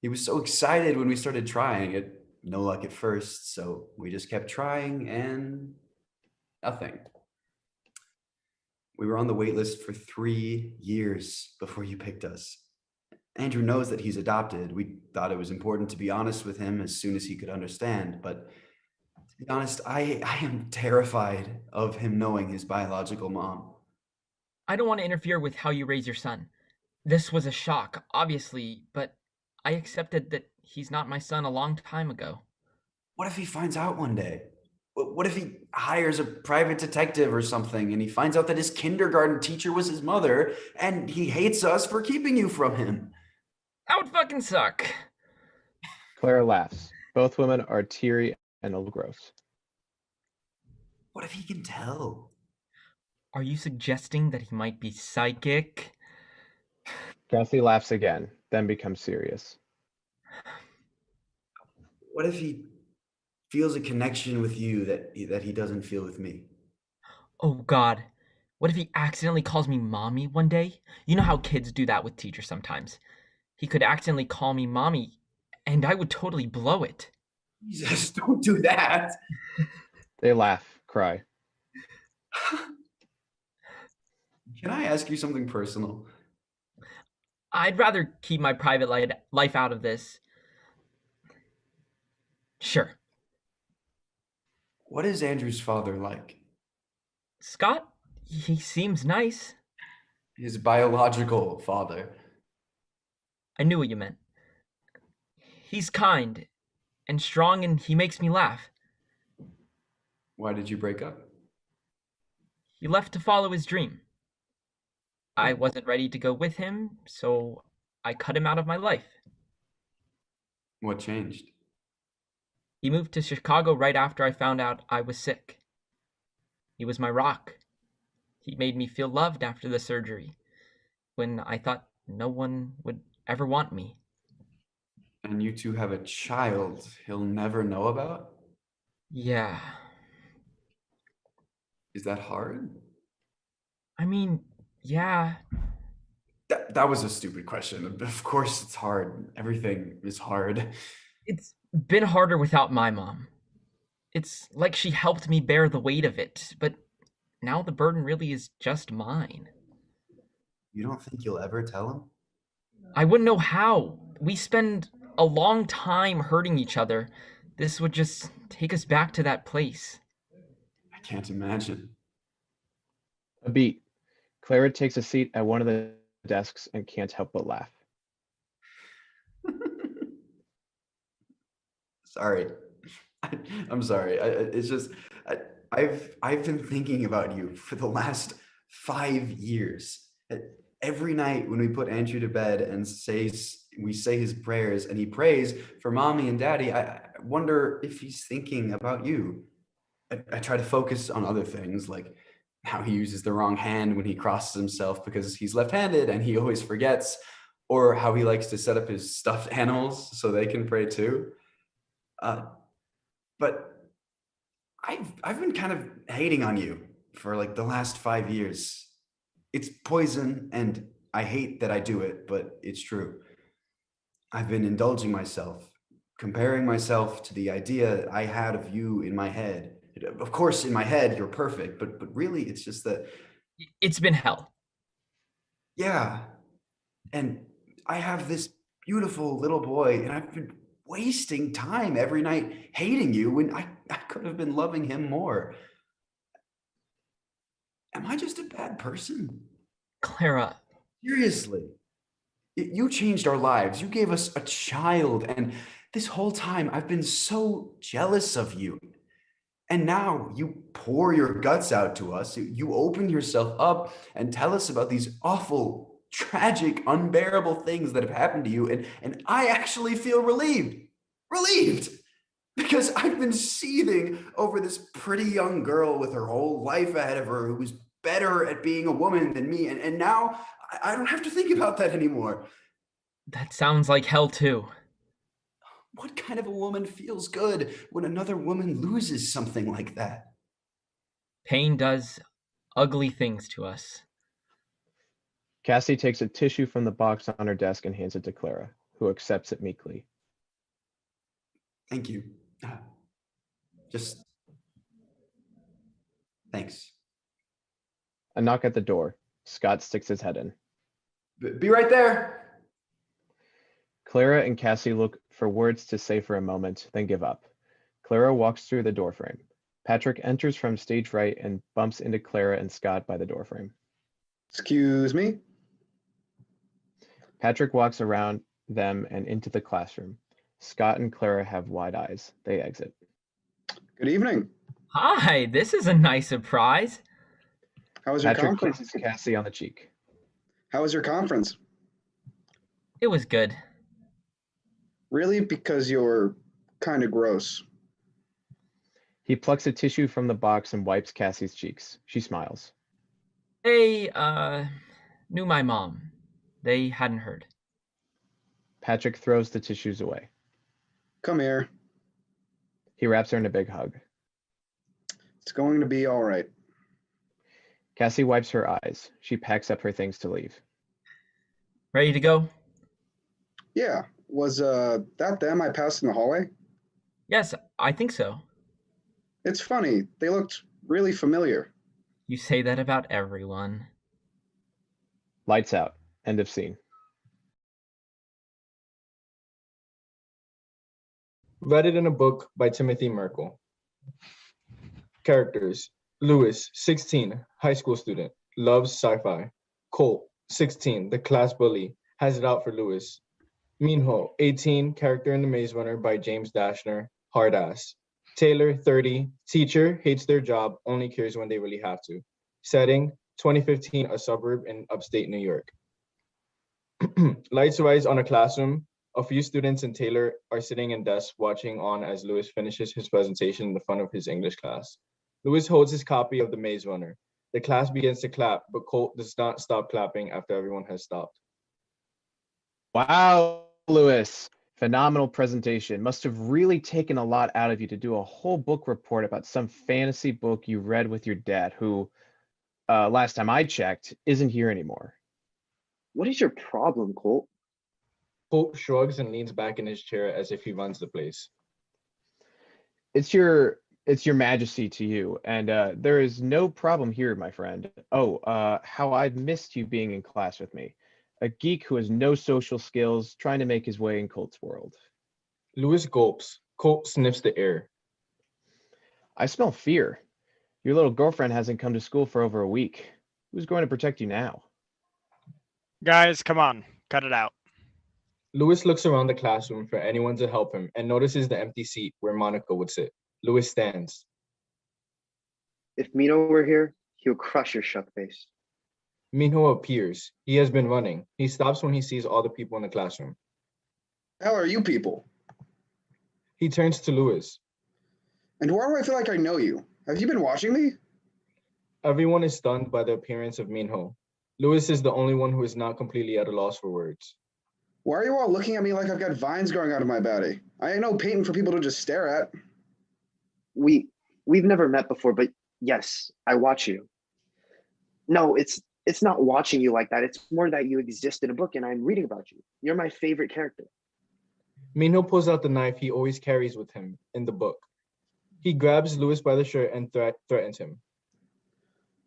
[SPEAKER 5] He was so excited when we started trying it. No luck at first, so we just kept trying and nothing. We were on the wait list for 3 years before you picked us. Andrew knows that he's adopted. We thought it was important to be honest with him as soon as he could understand, but to be honest, I am terrified of him knowing his biological mom.
[SPEAKER 4] I don't want to interfere with how you raise your son. This was a shock, obviously, but I accepted that he's not my son a long time ago.
[SPEAKER 5] What if he finds out one day? What if he hires a private detective or something and he finds out that his kindergarten teacher was his mother and he hates us for keeping you from him?
[SPEAKER 4] That would fucking suck.
[SPEAKER 8] Clara laughs. Both women are teary and a little gross.
[SPEAKER 5] What if he can tell?
[SPEAKER 4] Are you suggesting that he might be psychic?
[SPEAKER 8] Cassie laughs again, then becomes serious.
[SPEAKER 5] What if he feels a connection with you that he doesn't feel with me?
[SPEAKER 4] Oh God, what if he accidentally calls me mommy one day? You know how kids do that with teachers sometimes. He could accidentally call me mommy, and I would totally blow it.
[SPEAKER 5] Jesus, don't do that.
[SPEAKER 8] They laugh, cry.
[SPEAKER 5] Can I ask you something personal?
[SPEAKER 4] I'd rather keep my private life out of this. Sure.
[SPEAKER 5] What is Andrew's father like?
[SPEAKER 4] Scott? He seems nice.
[SPEAKER 5] His biological father.
[SPEAKER 4] I knew what you meant. He's kind and strong, and he makes me laugh.
[SPEAKER 5] Why did you break up?
[SPEAKER 4] He left to follow his dream. I wasn't ready to go with him, so I cut him out of my life.
[SPEAKER 5] What changed?
[SPEAKER 4] He moved to Chicago right after I found out I was sick. He was my rock. He made me feel loved after the surgery, when I thought no one would ever want me.
[SPEAKER 5] And you two have a child he'll never know about?
[SPEAKER 4] Yeah.
[SPEAKER 5] Is that hard?
[SPEAKER 4] I mean, yeah.
[SPEAKER 5] That was a stupid question. Of course it's hard. Everything is hard.
[SPEAKER 4] It's been harder without my mom. It's like she helped me bear the weight of it, but now the burden really is just mine.
[SPEAKER 5] You don't think you'll ever tell him?
[SPEAKER 4] I wouldn't know how. We spend a long time hurting each other. This would just take us back to that place.
[SPEAKER 5] I can't imagine.
[SPEAKER 8] A beat. Clara takes a seat at one of the desks and can't help but laugh.
[SPEAKER 5] Sorry. I'm sorry. It's just I've been thinking about you for the last 5 years. Every night when we put Andrew to bed and we say his prayers and he prays for mommy and daddy, I wonder if he's thinking about you. I try to focus on other things, like how he uses the wrong hand when he crosses himself because he's left-handed and he always forgets, or how he likes to set up his stuffed animals so they can pray too. But I've been kind of hating on you for like the last 5 years. It's poison, and I hate that I do it, but it's true. I've been indulging myself, comparing myself to the idea I had of you in my head. Of course, in my head, you're perfect, but really, it's just that,
[SPEAKER 4] It's been hell.
[SPEAKER 5] yeah. And I have this beautiful little boy, and I've been wasting time every night hating you when I could have been loving him more. Am I just a bad person?
[SPEAKER 4] Clara,
[SPEAKER 5] Seriously. You changed our lives. You gave us a child. And this whole time, I've been so jealous of you. And now you pour your guts out to us. You open yourself up and tell us about these awful, tragic, unbearable things that have happened to you. And I actually feel relieved. Relieved. Because I've been seething over this pretty young girl with her whole life ahead of her who was better at being a woman than me. And now I don't have to think about that anymore.
[SPEAKER 4] that sounds like hell too.
[SPEAKER 5] What kind of a woman feels good when another woman loses something like that?
[SPEAKER 4] Pain does ugly things to us.
[SPEAKER 8] Cassie takes a tissue from the box on her desk and hands it to Clara, who accepts it meekly.
[SPEAKER 5] Thank you. Just thanks.
[SPEAKER 8] A knock at the door. Scott sticks his head in.
[SPEAKER 5] Be right there.
[SPEAKER 8] Clara and Cassie look for words to say for a moment, then give up. Clara walks through the doorframe. Patrick enters from stage right and bumps into Clara and Scott by the doorframe.
[SPEAKER 9] Excuse me?
[SPEAKER 8] Patrick walks around them and into the classroom. Scott and Clara have wide eyes. They exit.
[SPEAKER 9] Good evening.
[SPEAKER 4] Hi, this is a nice surprise.
[SPEAKER 9] How was your
[SPEAKER 8] Patrick
[SPEAKER 9] conference?
[SPEAKER 8] kisses Cassie on the cheek.
[SPEAKER 9] How was your conference?
[SPEAKER 4] It was good.
[SPEAKER 9] Really? Because you're kind of gross.
[SPEAKER 8] He plucks a tissue from the box and wipes Cassie's cheeks. She smiles.
[SPEAKER 4] They, knew my mom. They hadn't heard.
[SPEAKER 8] Patrick throws the tissues away.
[SPEAKER 9] Come here.
[SPEAKER 8] He wraps her in a big hug.
[SPEAKER 9] It's going to be all right.
[SPEAKER 8] Cassie wipes her eyes. She packs up her things to leave.
[SPEAKER 4] Ready to go?
[SPEAKER 9] Yeah. Was that them I passed in the hallway?
[SPEAKER 4] Yes, I think so.
[SPEAKER 9] It's funny. They looked really familiar.
[SPEAKER 4] You say that about everyone.
[SPEAKER 8] Lights out. End of scene.
[SPEAKER 7] Read it in a book by Timothy Merkle. Characters: Lewis, 16, high school student, loves sci-fi. Colt, 16, the class bully, has it out for Lewis. Minho, 18, character in The Maze Runner by James Dashner, hard ass. Taylor, 30, teacher, hates their job, only cares when they really have to. Setting, 2015, a suburb in upstate New York. Lights rise on a classroom. A few students and Taylor are sitting in desks watching on as Lewis finishes his presentation in the front of his English class. Lewis holds his copy of The Maze Runner. The class begins to clap, but Colt does not stop clapping after everyone has stopped.
[SPEAKER 8] Wow, Lewis. Phenomenal presentation. Must have really taken a lot out of you to do a whole book report about some fantasy book you read with your dad, who, last time I checked, isn't here anymore.
[SPEAKER 2] What is your problem, Colt?
[SPEAKER 7] Colt shrugs and leans back in his chair as if he runs the place.
[SPEAKER 8] It's your majesty to you, and there is no problem here, my friend. Oh, how I've missed you being in class with me. A geek who has no social skills, trying to make his way in Colt's world.
[SPEAKER 7] Lewis gulps. Colt sniffs the air.
[SPEAKER 8] I smell fear. Your little girlfriend hasn't come to school for over a week. Who's going to protect you now?
[SPEAKER 6] Guys, come on, cut it out.
[SPEAKER 7] Lewis looks around the classroom for anyone to help him and notices the empty seat where Monica would sit. Lewis stands.
[SPEAKER 2] If Mino were here, he would crush your shuck face.
[SPEAKER 7] Minho appears. He has been running. He stops when he sees all the people in the classroom.
[SPEAKER 9] Hell are you people?
[SPEAKER 7] He turns to Lewis.
[SPEAKER 9] And why do I feel like I know you? Have you been watching me?
[SPEAKER 7] Everyone is stunned by the appearance of Minho. Lewis is the only one who is not completely at a loss for words.
[SPEAKER 9] Why are you all looking at me like I've got vines growing out of my body? I ain't no painting for people to just stare at.
[SPEAKER 2] We
[SPEAKER 10] We've never met before, but yes, I watch you. No, it's not watching you like that. It's more that you exist in a book and I'm reading about you. You're my favorite character.
[SPEAKER 7] Minho pulls out the knife he always carries with him in the book. He grabs Louis by the shirt and threatens him.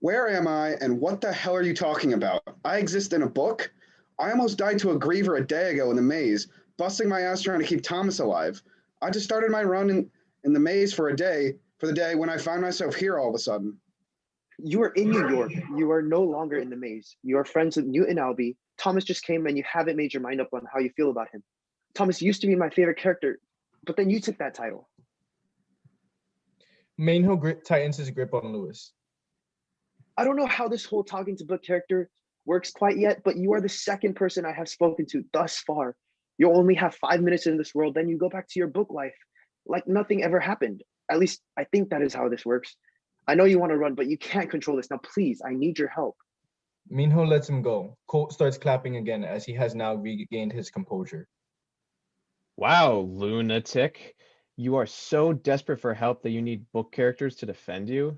[SPEAKER 9] Where am I and what the hell are you talking about? I exist in a book? I almost died to a griever a day ago in the maze, busting my ass trying to keep Thomas alive. I just started my run in the maze for the day when I found myself here all of a sudden.
[SPEAKER 10] You are in New York. You are no longer in the maze. You are friends with Newt and Albie. Thomas just came and you haven't made your mind up on how you feel about him. Thomas used to be my favorite character, but then you took that title.
[SPEAKER 7] Minho tightens his grip on Louis.
[SPEAKER 10] I don't know how this whole talking to book character works quite yet, but you are the second person I have spoken to thus far. You'll only have 5 minutes in this world, then you go back to your book life like nothing ever happened. At least I think that is how this works. I know you want to run, but you can't control this. Now, please, I need your help.
[SPEAKER 7] Minho lets him go. Colt starts clapping again as he has now regained his composure.
[SPEAKER 8] Wow, lunatic. You are so desperate for help that you need book characters to defend you?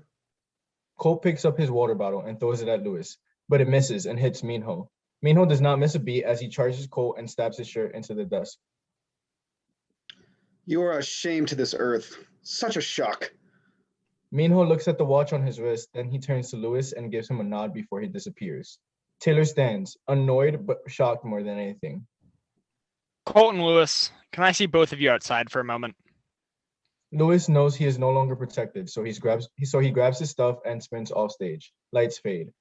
[SPEAKER 7] Colt picks up his water bottle and throws it at Louis, but it misses and hits Minho. Minho does not miss a beat as he charges Colt and stabs his shirt into the desk.
[SPEAKER 9] You are a shame to this earth. Such a shock.
[SPEAKER 7] Minho looks at the watch on his wrist, then he turns to Louis and gives him a nod before he disappears. Taylor stands, annoyed but shocked more than anything.
[SPEAKER 6] Colt and Louis, can I see both of you outside for a moment?
[SPEAKER 7] Louis knows he is no longer protected, so he grabs his stuff and sprints off stage. Lights fade.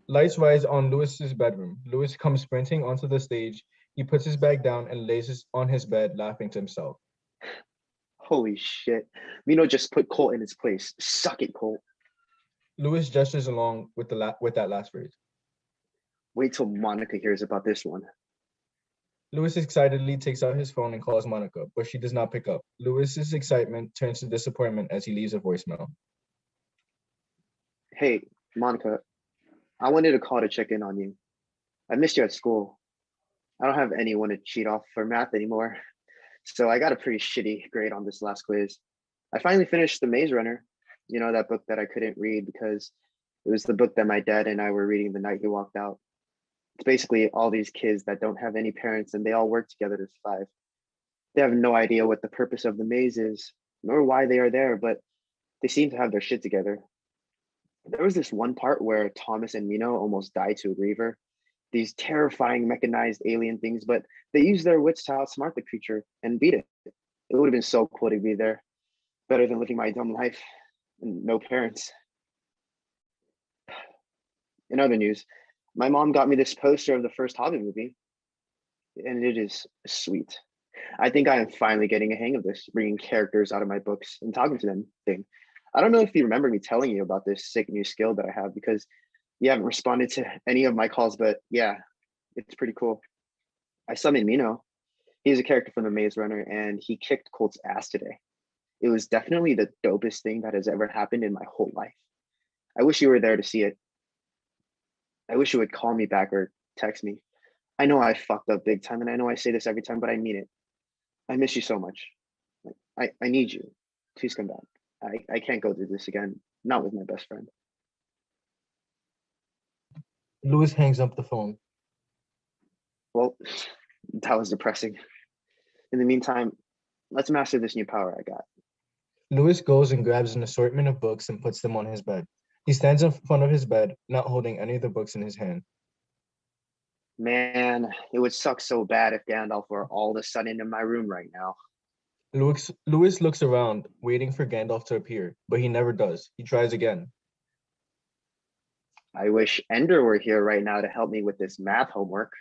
[SPEAKER 7] Lights rise on Louis's bedroom. Louis comes sprinting onto the stage. He puts his bag down and lays on his bed, laughing to himself.
[SPEAKER 10] Holy shit. Mino just put Colt in his place. Suck it, Colt.
[SPEAKER 7] Louis gestures along with that last phrase.
[SPEAKER 10] Wait till Monica hears about this one.
[SPEAKER 7] Louis excitedly takes out his phone and calls Monica, but she does not pick up. Louis's excitement turns to disappointment as he leaves a voicemail.
[SPEAKER 10] Hey, Monica, I wanted to call to check in on you. I missed you at school. I don't have anyone to cheat off for math anymore, so I got a pretty shitty grade on this last quiz. I finally finished The Maze Runner, you know, that book that I couldn't read because it was the book that my dad and I were reading the night he walked out. It's basically all these kids that don't have any parents and they all work together to survive. They have no idea what the purpose of the maze is, nor why they are there, but they seem to have their shit together. There was this one part where Thomas and Mino almost died to a griever, these terrifying mechanized alien things, but they used their wits to outsmart the creature and beat it. It would have been so cool to be there, better than living my dumb life and no parents. In other news, my mom got me this poster of the first Hobbit movie, and it is sweet. I think I am finally getting a hang of this, bringing characters out of my books and talking to them thing. I don't know if you remember me telling you about this sick new skill that I have because you haven't responded to any of my calls, but yeah, it's pretty cool. I summoned Mino. He's a character from The Maze Runner, and he kicked Colt's ass today. It was definitely the dopest thing that has ever happened in my whole life. I wish you were there to see it. I wish you would call me back or text me. I know I fucked up big time, and I know I say this every time, but I mean it. I miss you so much. I need you. Please come back. I can't go through this again, not with my best friend.
[SPEAKER 7] Louis hangs up the phone.
[SPEAKER 10] Well, that was depressing. In the meantime, let's master this new power I got.
[SPEAKER 7] Louis goes and grabs an assortment of books and puts them on his bed. He stands in front of his bed, not holding any of the books in his hand.
[SPEAKER 10] Man, it would suck so bad if Gandalf were all of a sudden in my room right now.
[SPEAKER 7] Louis looks around, waiting for Gandalf to appear, but he never does. He tries again.
[SPEAKER 10] I wish Ender were here right now to help me with this math homework.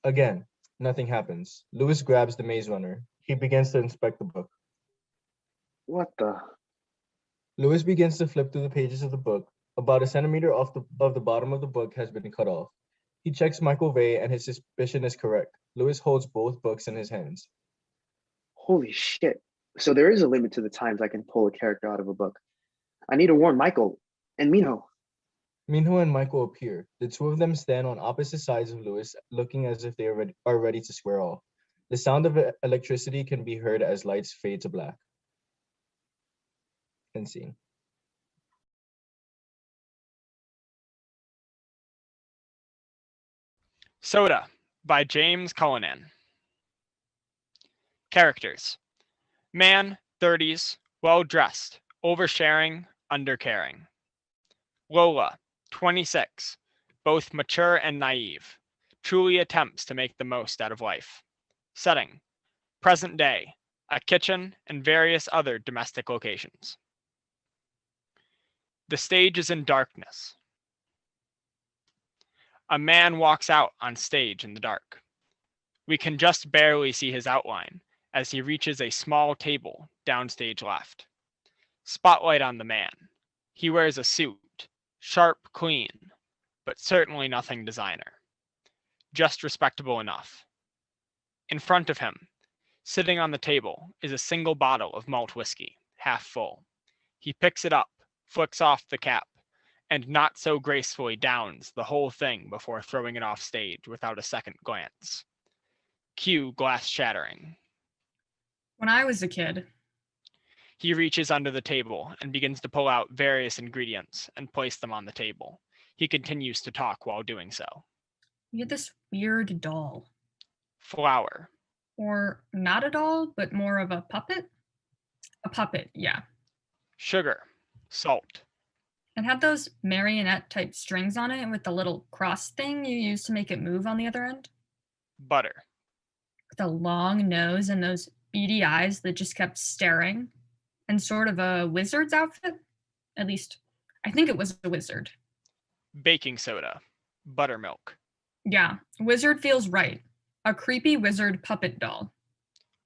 [SPEAKER 7] Again, nothing happens. Louis grabs the Maze Runner. He begins to inspect the book.
[SPEAKER 10] What the?
[SPEAKER 7] Louis begins to flip through the pages of the book. About a centimeter of the bottom of the book has been cut off. He checks Michael Vey and his suspicion is correct. Louis holds both books in his hands.
[SPEAKER 10] Holy shit. So there is a limit to the times I can pull a character out of a book. I need to warn Michael and Mino.
[SPEAKER 7] Minho and Michael appear. The two of them stand on opposite sides of Louis, looking as if they are ready to square off. The sound of electricity can be heard as lights fade to black. and scene.
[SPEAKER 6] Soda by James Cullinane. Characters. Man, 30s, well-dressed, oversharing, undercaring. Lola, 26, both mature and naive, truly attempts to make the most out of life. Setting, present day, a kitchen and various other domestic locations. The stage is in darkness. A man walks out on stage in the dark. We can just barely see his outline as he reaches a small table downstage left. Spotlight on the man. He wears a suit, sharp, clean, but certainly nothing designer. Just respectable enough. In front of him, sitting on the table, is a single bottle of malt whiskey, half full. He picks it up, flicks off the cap, and not so gracefully downs the whole thing before throwing it off stage without a second glance. Cue glass shattering.
[SPEAKER 3] When I was a kid,
[SPEAKER 6] He reaches under the table and begins to pull out various ingredients and place them on the table. He continues to talk while doing so.
[SPEAKER 3] we had this weird doll.
[SPEAKER 6] Flour,
[SPEAKER 3] Or not a doll, but more of a puppet? A puppet, yeah.
[SPEAKER 6] sugar, salt,
[SPEAKER 3] It had those marionette type strings on it with the little cross thing you use to make it move on the other end.
[SPEAKER 6] butter,
[SPEAKER 3] With a long nose and those beady eyes that just kept staring. And sort of a wizard's outfit. At least, I think it was a wizard.
[SPEAKER 6] baking soda, buttermilk,
[SPEAKER 3] Yeah, wizard feels right. A creepy wizard puppet doll.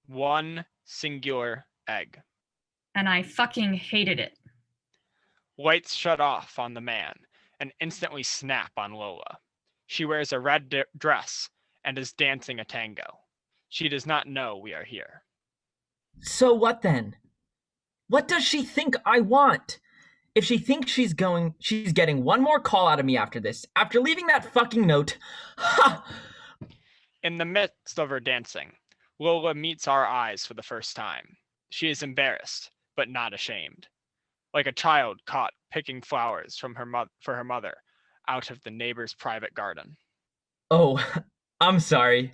[SPEAKER 6] one singular egg.
[SPEAKER 3] And I fucking hated it.
[SPEAKER 6] Lights shut off on the man and instantly snap on Lola. She wears a red dress and is dancing a tango. She does not know we are here.
[SPEAKER 4] So what then? What does she think I want? If she thinks she's getting one more call out of me after this, after leaving that fucking note, ha!
[SPEAKER 6] In the midst of her dancing, Lola meets our eyes for the first time. She is embarrassed, but not ashamed. Like a child caught picking flowers from for her mother out of the neighbor's private garden.
[SPEAKER 4] Oh, I'm sorry.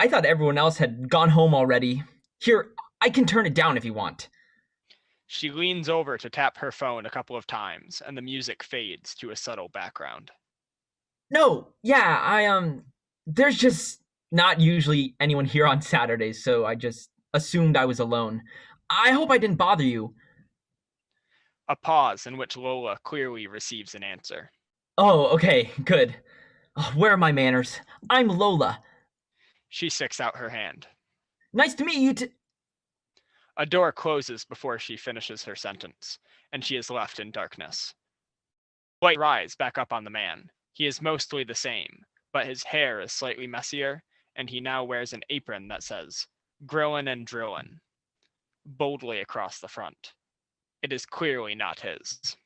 [SPEAKER 4] I thought everyone else had gone home already. Here, I can turn it down if you want.
[SPEAKER 6] She leans over to tap her phone a couple of times, and the music fades to a subtle background.
[SPEAKER 4] No, yeah, there's just not usually anyone here on Saturdays, so I just assumed I was alone. I hope I didn't bother you.
[SPEAKER 6] A pause in which Lola clearly receives an answer.
[SPEAKER 4] Oh, okay, good. Where are my manners? I'm Lola.
[SPEAKER 6] She sticks out her hand.
[SPEAKER 4] Nice to meet you
[SPEAKER 6] A door closes before she finishes her sentence, and she is left in darkness. Light rise back up on the man. He is mostly the same, but his hair is slightly messier, and he now wears an apron that says, "Grillin' and Drillin'," boldly across the front. It is clearly not his.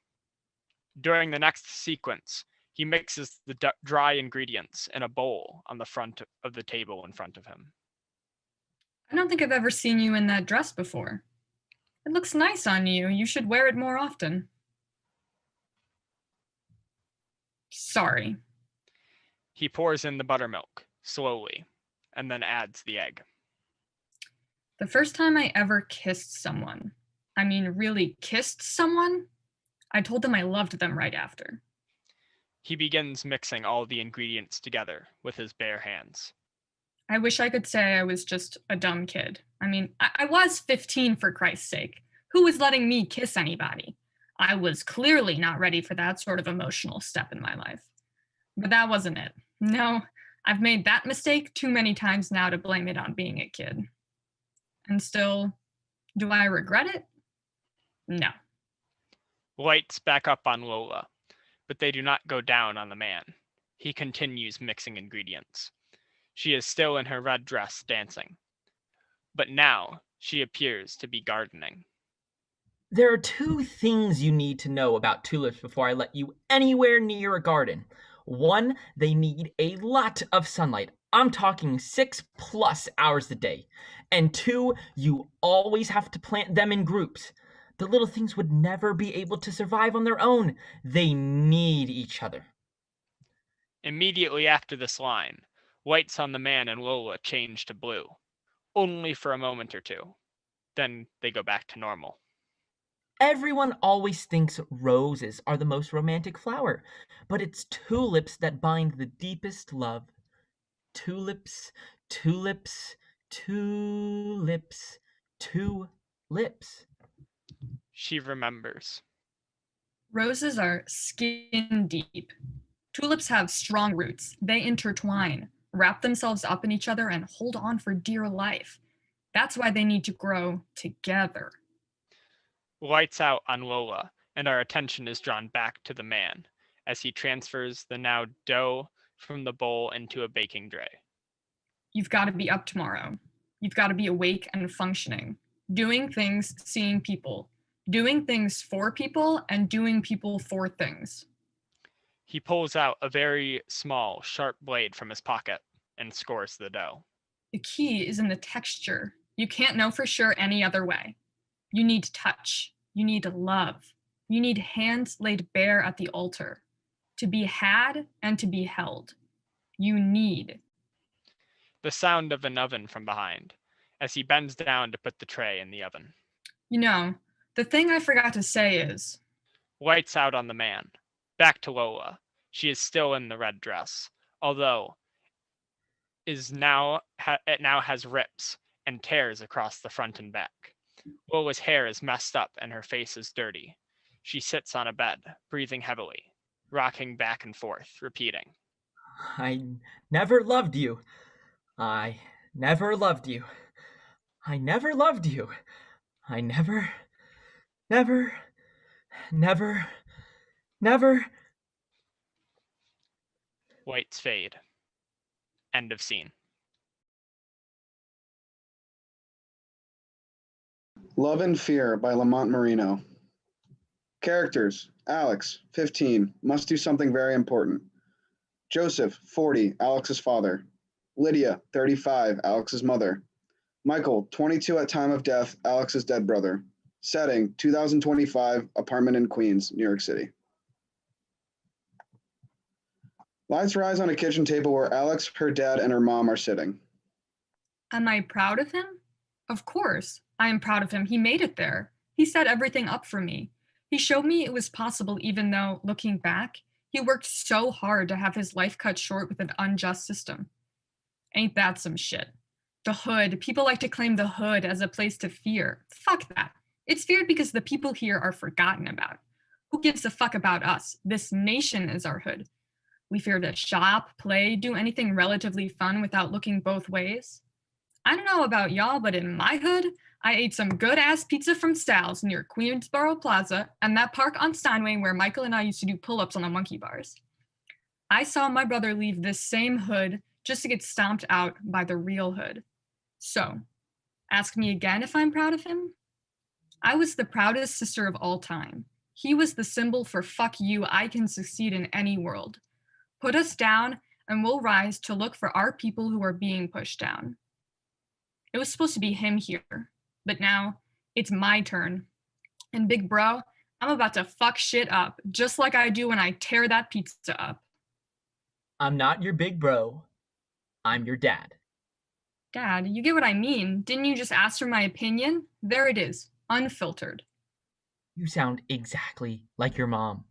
[SPEAKER 6] During the next sequence, he mixes the dry ingredients in a bowl on the front of the table in front of him.
[SPEAKER 3] I don't think I've ever seen you in that dress before. It looks nice on you. You should wear it more often. Sorry.
[SPEAKER 6] He pours in the buttermilk, slowly, and then adds the egg.
[SPEAKER 3] The first time I ever kissed someone, I mean really kissed someone, I told them I loved them right after.
[SPEAKER 6] He begins mixing all the ingredients together with his bare hands.
[SPEAKER 3] I wish I could say I was just a dumb kid. I mean, I was 15 for Christ's sake. Who was letting me kiss anybody? I was clearly not ready for that sort of emotional step in my life. But that wasn't it. No, I've made that mistake too many times now to blame it on being a kid. And still, do I regret it? No.
[SPEAKER 6] Lights back up on Lola, but they do not go down on the man. He continues mixing ingredients. She is still in her red dress dancing, but now she appears to be gardening.
[SPEAKER 4] There are two things you need to know about tulips before I let you anywhere near a garden. One, they need a lot of sunlight. I'm talking 6+ hours a day. And two, you always have to plant them in groups. The little things would never be able to survive on their own. They need each other.
[SPEAKER 6] Immediately after this line, whites on the man and Lola change to blue, only for a moment or two. Then they go back to normal.
[SPEAKER 4] Everyone always thinks roses are the most romantic flower, but it's tulips that bind the deepest love. Tulips, tulips, tulips, tulips.
[SPEAKER 6] She remembers.
[SPEAKER 3] Roses are skin deep. Tulips have strong roots. They intertwine, wrap themselves up in each other, and hold on for dear life. That's why they need to grow together.
[SPEAKER 6] Lights out on Lola, and our attention is drawn back to the man as he transfers the now dough from the bowl into a baking tray.
[SPEAKER 3] You've got to be up tomorrow. You've got to be awake and functioning, doing things, seeing people, doing things for people, and doing people for things.
[SPEAKER 6] He pulls out a very small, sharp blade from his pocket and scores the dough.
[SPEAKER 3] The key is in the texture. You can't know for sure any other way. You need touch. You need love. You need hands laid bare at the altar. To be had and to be held. You need.
[SPEAKER 6] The sound of an oven from behind, as he bends down to put the tray in the oven.
[SPEAKER 3] You know, the thing I forgot to say is...
[SPEAKER 6] Lights out on the man. Back to Lola. She is still in the red dress, although it now has rips and tears across the front and back. Lola's hair is messed up and her face is dirty. She sits on a bed, breathing heavily, rocking back and forth, repeating,
[SPEAKER 4] I never loved you. I never loved you. I never loved you. I never, never, never, never.
[SPEAKER 6] Whites fade. End of scene.
[SPEAKER 9] Love and Fear by Lamont Marino. Characters: Alex, 15, must do something very important. Joseph, 40, Alex's father. Lydia, 35, Alex's mother. Michael, 22 at time of death, Alex's dead brother. Setting: 2025, apartment in Queens, New York City. Lights rise on a kitchen table where Alex, her dad, and her mom are sitting.
[SPEAKER 3] Am I proud of him? Of course, I am proud of him. He made it there. He set everything up for me. He showed me it was possible, even though, looking back, he worked so hard to have his life cut short with an unjust system. Ain't that some shit? The hood. People like to claim the hood as a place to fear. Fuck that. It's feared because the people here are forgotten about. Who gives a fuck about us? This nation is our hood. We fear to shop, play, do anything relatively fun without looking both ways. I don't know about y'all, but in my hood, I ate some good-ass pizza from Sal's near Queensboro Plaza and that park on Steinway where Michael and I used to do pull-ups on the monkey bars. I saw my brother leave this same hood just to get stomped out by the real hood. So, ask me again if I'm proud of him? I was the proudest sister of all time. He was the symbol for fuck you, I can succeed in any world. Put us down and we'll rise to look for our people who are being pushed down. It was supposed to be him here, but now it's my turn. And big bro, I'm about to fuck shit up, just like I do when I tear that pizza up.
[SPEAKER 4] I'm not your big bro. I'm your dad.
[SPEAKER 3] Dad, you get what I mean. Didn't you just ask for my opinion? There it is, unfiltered.
[SPEAKER 4] You sound exactly like your mom.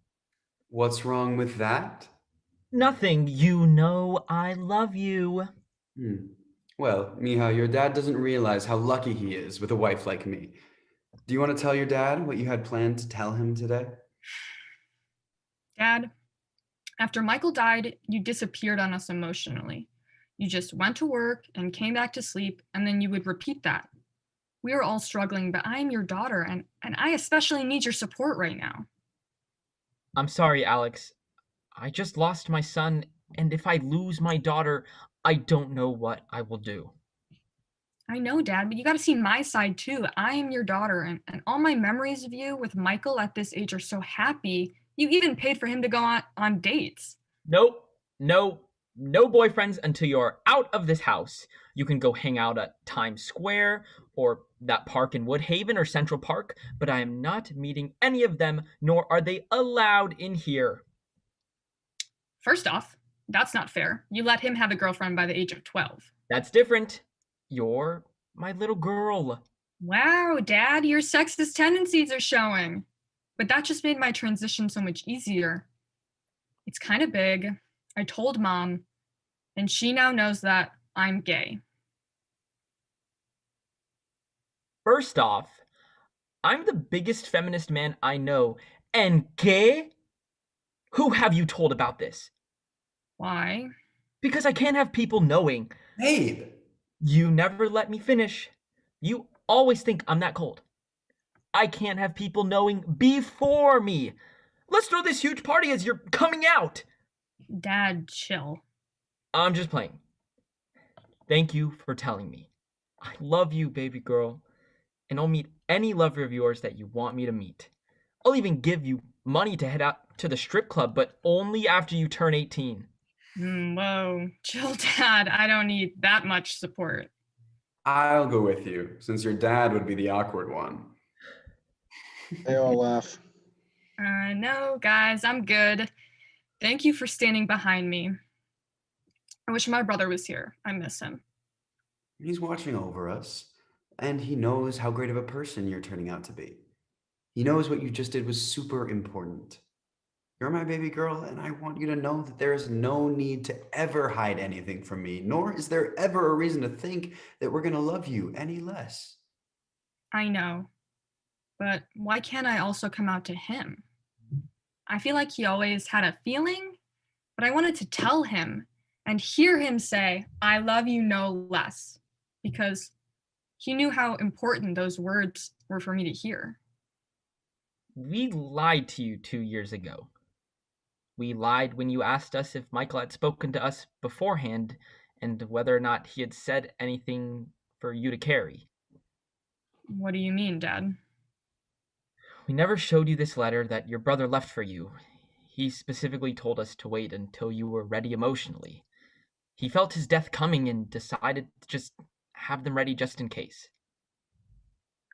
[SPEAKER 5] What's wrong with that?
[SPEAKER 4] Nothing. You know I love you.
[SPEAKER 5] Well, Miha, your dad doesn't realize how lucky he is with a wife like me. Do you want to tell your dad what you had planned to tell him today?
[SPEAKER 3] Dad, after Michael died, you disappeared on us emotionally. You just went to work and came back to sleep, and then you would repeat that. We are all struggling, but I am your daughter, and I especially need your support right now.
[SPEAKER 4] I'm sorry, Alex. I just lost my son, and if I lose my daughter, I don't know what I will do.
[SPEAKER 3] I know, Dad, but you gotta see my side too. I am your daughter, and all my memories of you with Michael at this age are so happy. You even paid for him to go on dates.
[SPEAKER 4] Nope, no, no boyfriends until you're out of this house. You can go hang out at Times Square or that park in Woodhaven or Central Park, but I am not meeting any of them, nor are they allowed in here.
[SPEAKER 3] First off, that's not fair. You let him have a girlfriend by the age of 12.
[SPEAKER 4] That's different. You're my little girl.
[SPEAKER 3] Wow, Dad, your sexist tendencies are showing. But that just made my transition so much easier. It's kind of big. I told Mom, and she now knows that I'm gay.
[SPEAKER 4] First off, I'm the biggest feminist man I know, and gay? Who have you told about this?
[SPEAKER 3] Why?
[SPEAKER 4] Because I can't have people knowing.
[SPEAKER 5] Babe!
[SPEAKER 4] You never let me finish. You always think I'm that cold. I can't have people knowing before me. Let's throw this huge party as you're coming out.
[SPEAKER 3] Dad, chill.
[SPEAKER 4] I'm just playing. Thank you for telling me. I love you, baby girl. And I'll meet any lover of yours that you want me to meet. I'll even give you money to head out to the strip club, but only after you turn 18.
[SPEAKER 3] Whoa, chill, Dad. I don't need that much support.
[SPEAKER 5] I'll go with you, since your dad would be the awkward one.
[SPEAKER 9] They all laugh.
[SPEAKER 3] No, guys, I'm good. Thank you for standing behind me. I wish my brother was here. I miss him.
[SPEAKER 5] He's watching over us, and he knows how great of a person you're turning out to be. He knows what you just did was super important. You're my baby girl, and I want you to know that there is no need to ever hide anything from me, nor is there ever a reason to think that we're going to love you any less.
[SPEAKER 3] I know, but why can't I also come out to him? I feel like he always had a feeling, but I wanted to tell him and hear him say, I love you no less, because he knew how important those words were for me to hear.
[SPEAKER 4] We lied to you 2 years ago. We lied when you asked us if Michael had spoken to us beforehand and whether or not he had said anything for you to carry.
[SPEAKER 3] What do you mean, Dad?
[SPEAKER 4] We never showed you this letter that your brother left for you. He specifically told us to wait until you were ready emotionally. He felt his death coming and decided to just have them ready just in case.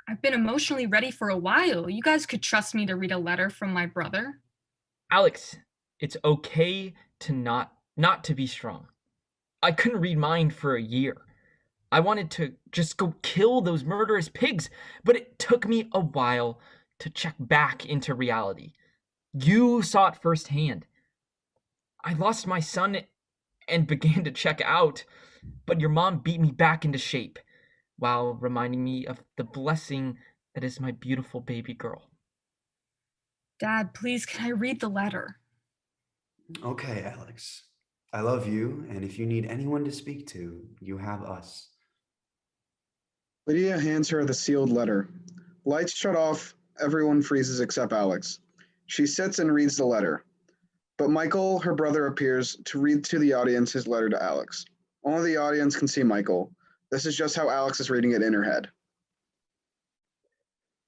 [SPEAKER 3] I've been emotionally ready for a while. You guys could trust me to read a letter from my brother.
[SPEAKER 4] Alex, it's okay to not to be strong. I couldn't read mine for a year. I wanted to just go kill those murderous pigs, but it took me a while to check back into reality. You saw it firsthand. I lost my son and began to check out, but your mom beat me back into shape while reminding me of the blessing that is my beautiful baby girl.
[SPEAKER 3] Dad, please, can I read the letter?
[SPEAKER 5] Okay, Alex. I love you, and if you need anyone to speak to, you have us.
[SPEAKER 9] Lydia hands her the sealed letter. Lights shut off. Everyone freezes except Alex. She sits and reads the letter. But Michael, her brother, appears to read to the audience his letter to Alex. Only the audience can see Michael. This is just how Alex is reading it in her head.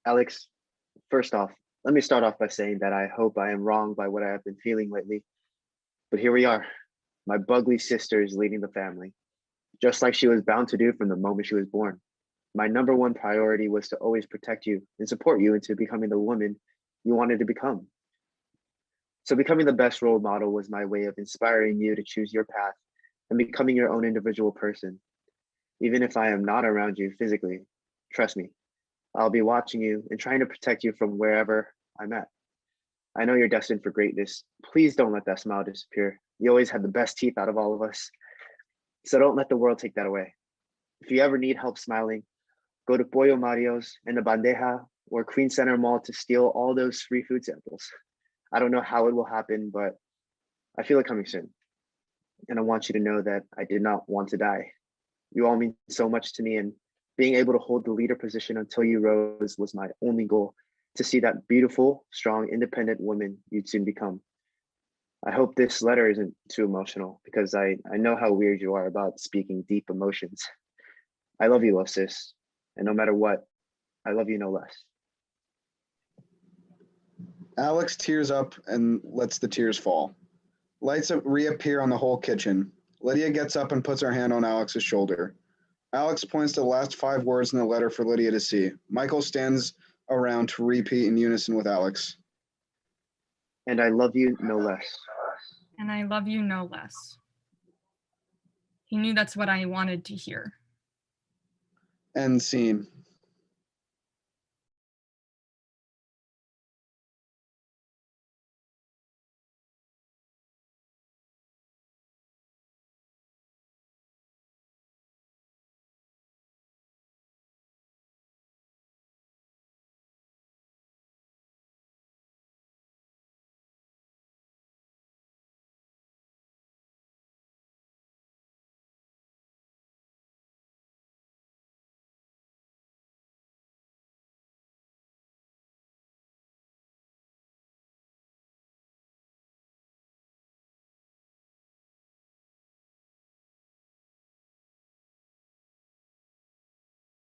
[SPEAKER 10] Alex, first off, let me start off by saying that I hope I am wrong by what I have been feeling lately. But here we are. My bugly sister is leading the family, just like she was bound to do from the moment she was born. My number one priority was to always protect you and support you into becoming the woman you wanted to become. So becoming the best role model was my way of inspiring you to choose your path and becoming your own individual person. Even if I am not around you physically, trust me, I'll be watching you and trying to protect you from wherever I'm at. I know you're destined for greatness. Please don't let that smile disappear. You always had the best teeth out of all of us. So don't let the world take that away. If you ever need help smiling, go to Pollo Mario's and the Bandeja or Queen Center Mall to steal all those free food samples. I don't know how it will happen, but I feel it coming soon. And I want you to know that I did not want to die. You all mean so much to me, and being able to hold the leader position until you rose was my only goal, to see that beautiful, strong, independent woman you'd soon become. I hope this letter isn't too emotional, because I know how weird you are about speaking deep emotions. I love you, love sis, and no matter what, I love you no less.
[SPEAKER 9] Alex tears up and lets the tears fall. Lights reappear on the whole kitchen. Lydia gets up and puts her hand on Alex's shoulder. Alex points to the last 5 words in the letter for Lydia to see. Michael stands around to repeat in unison with Alex.
[SPEAKER 10] And I love you no less.
[SPEAKER 3] And I love you no less. He knew that's what I wanted to hear.
[SPEAKER 9] End scene.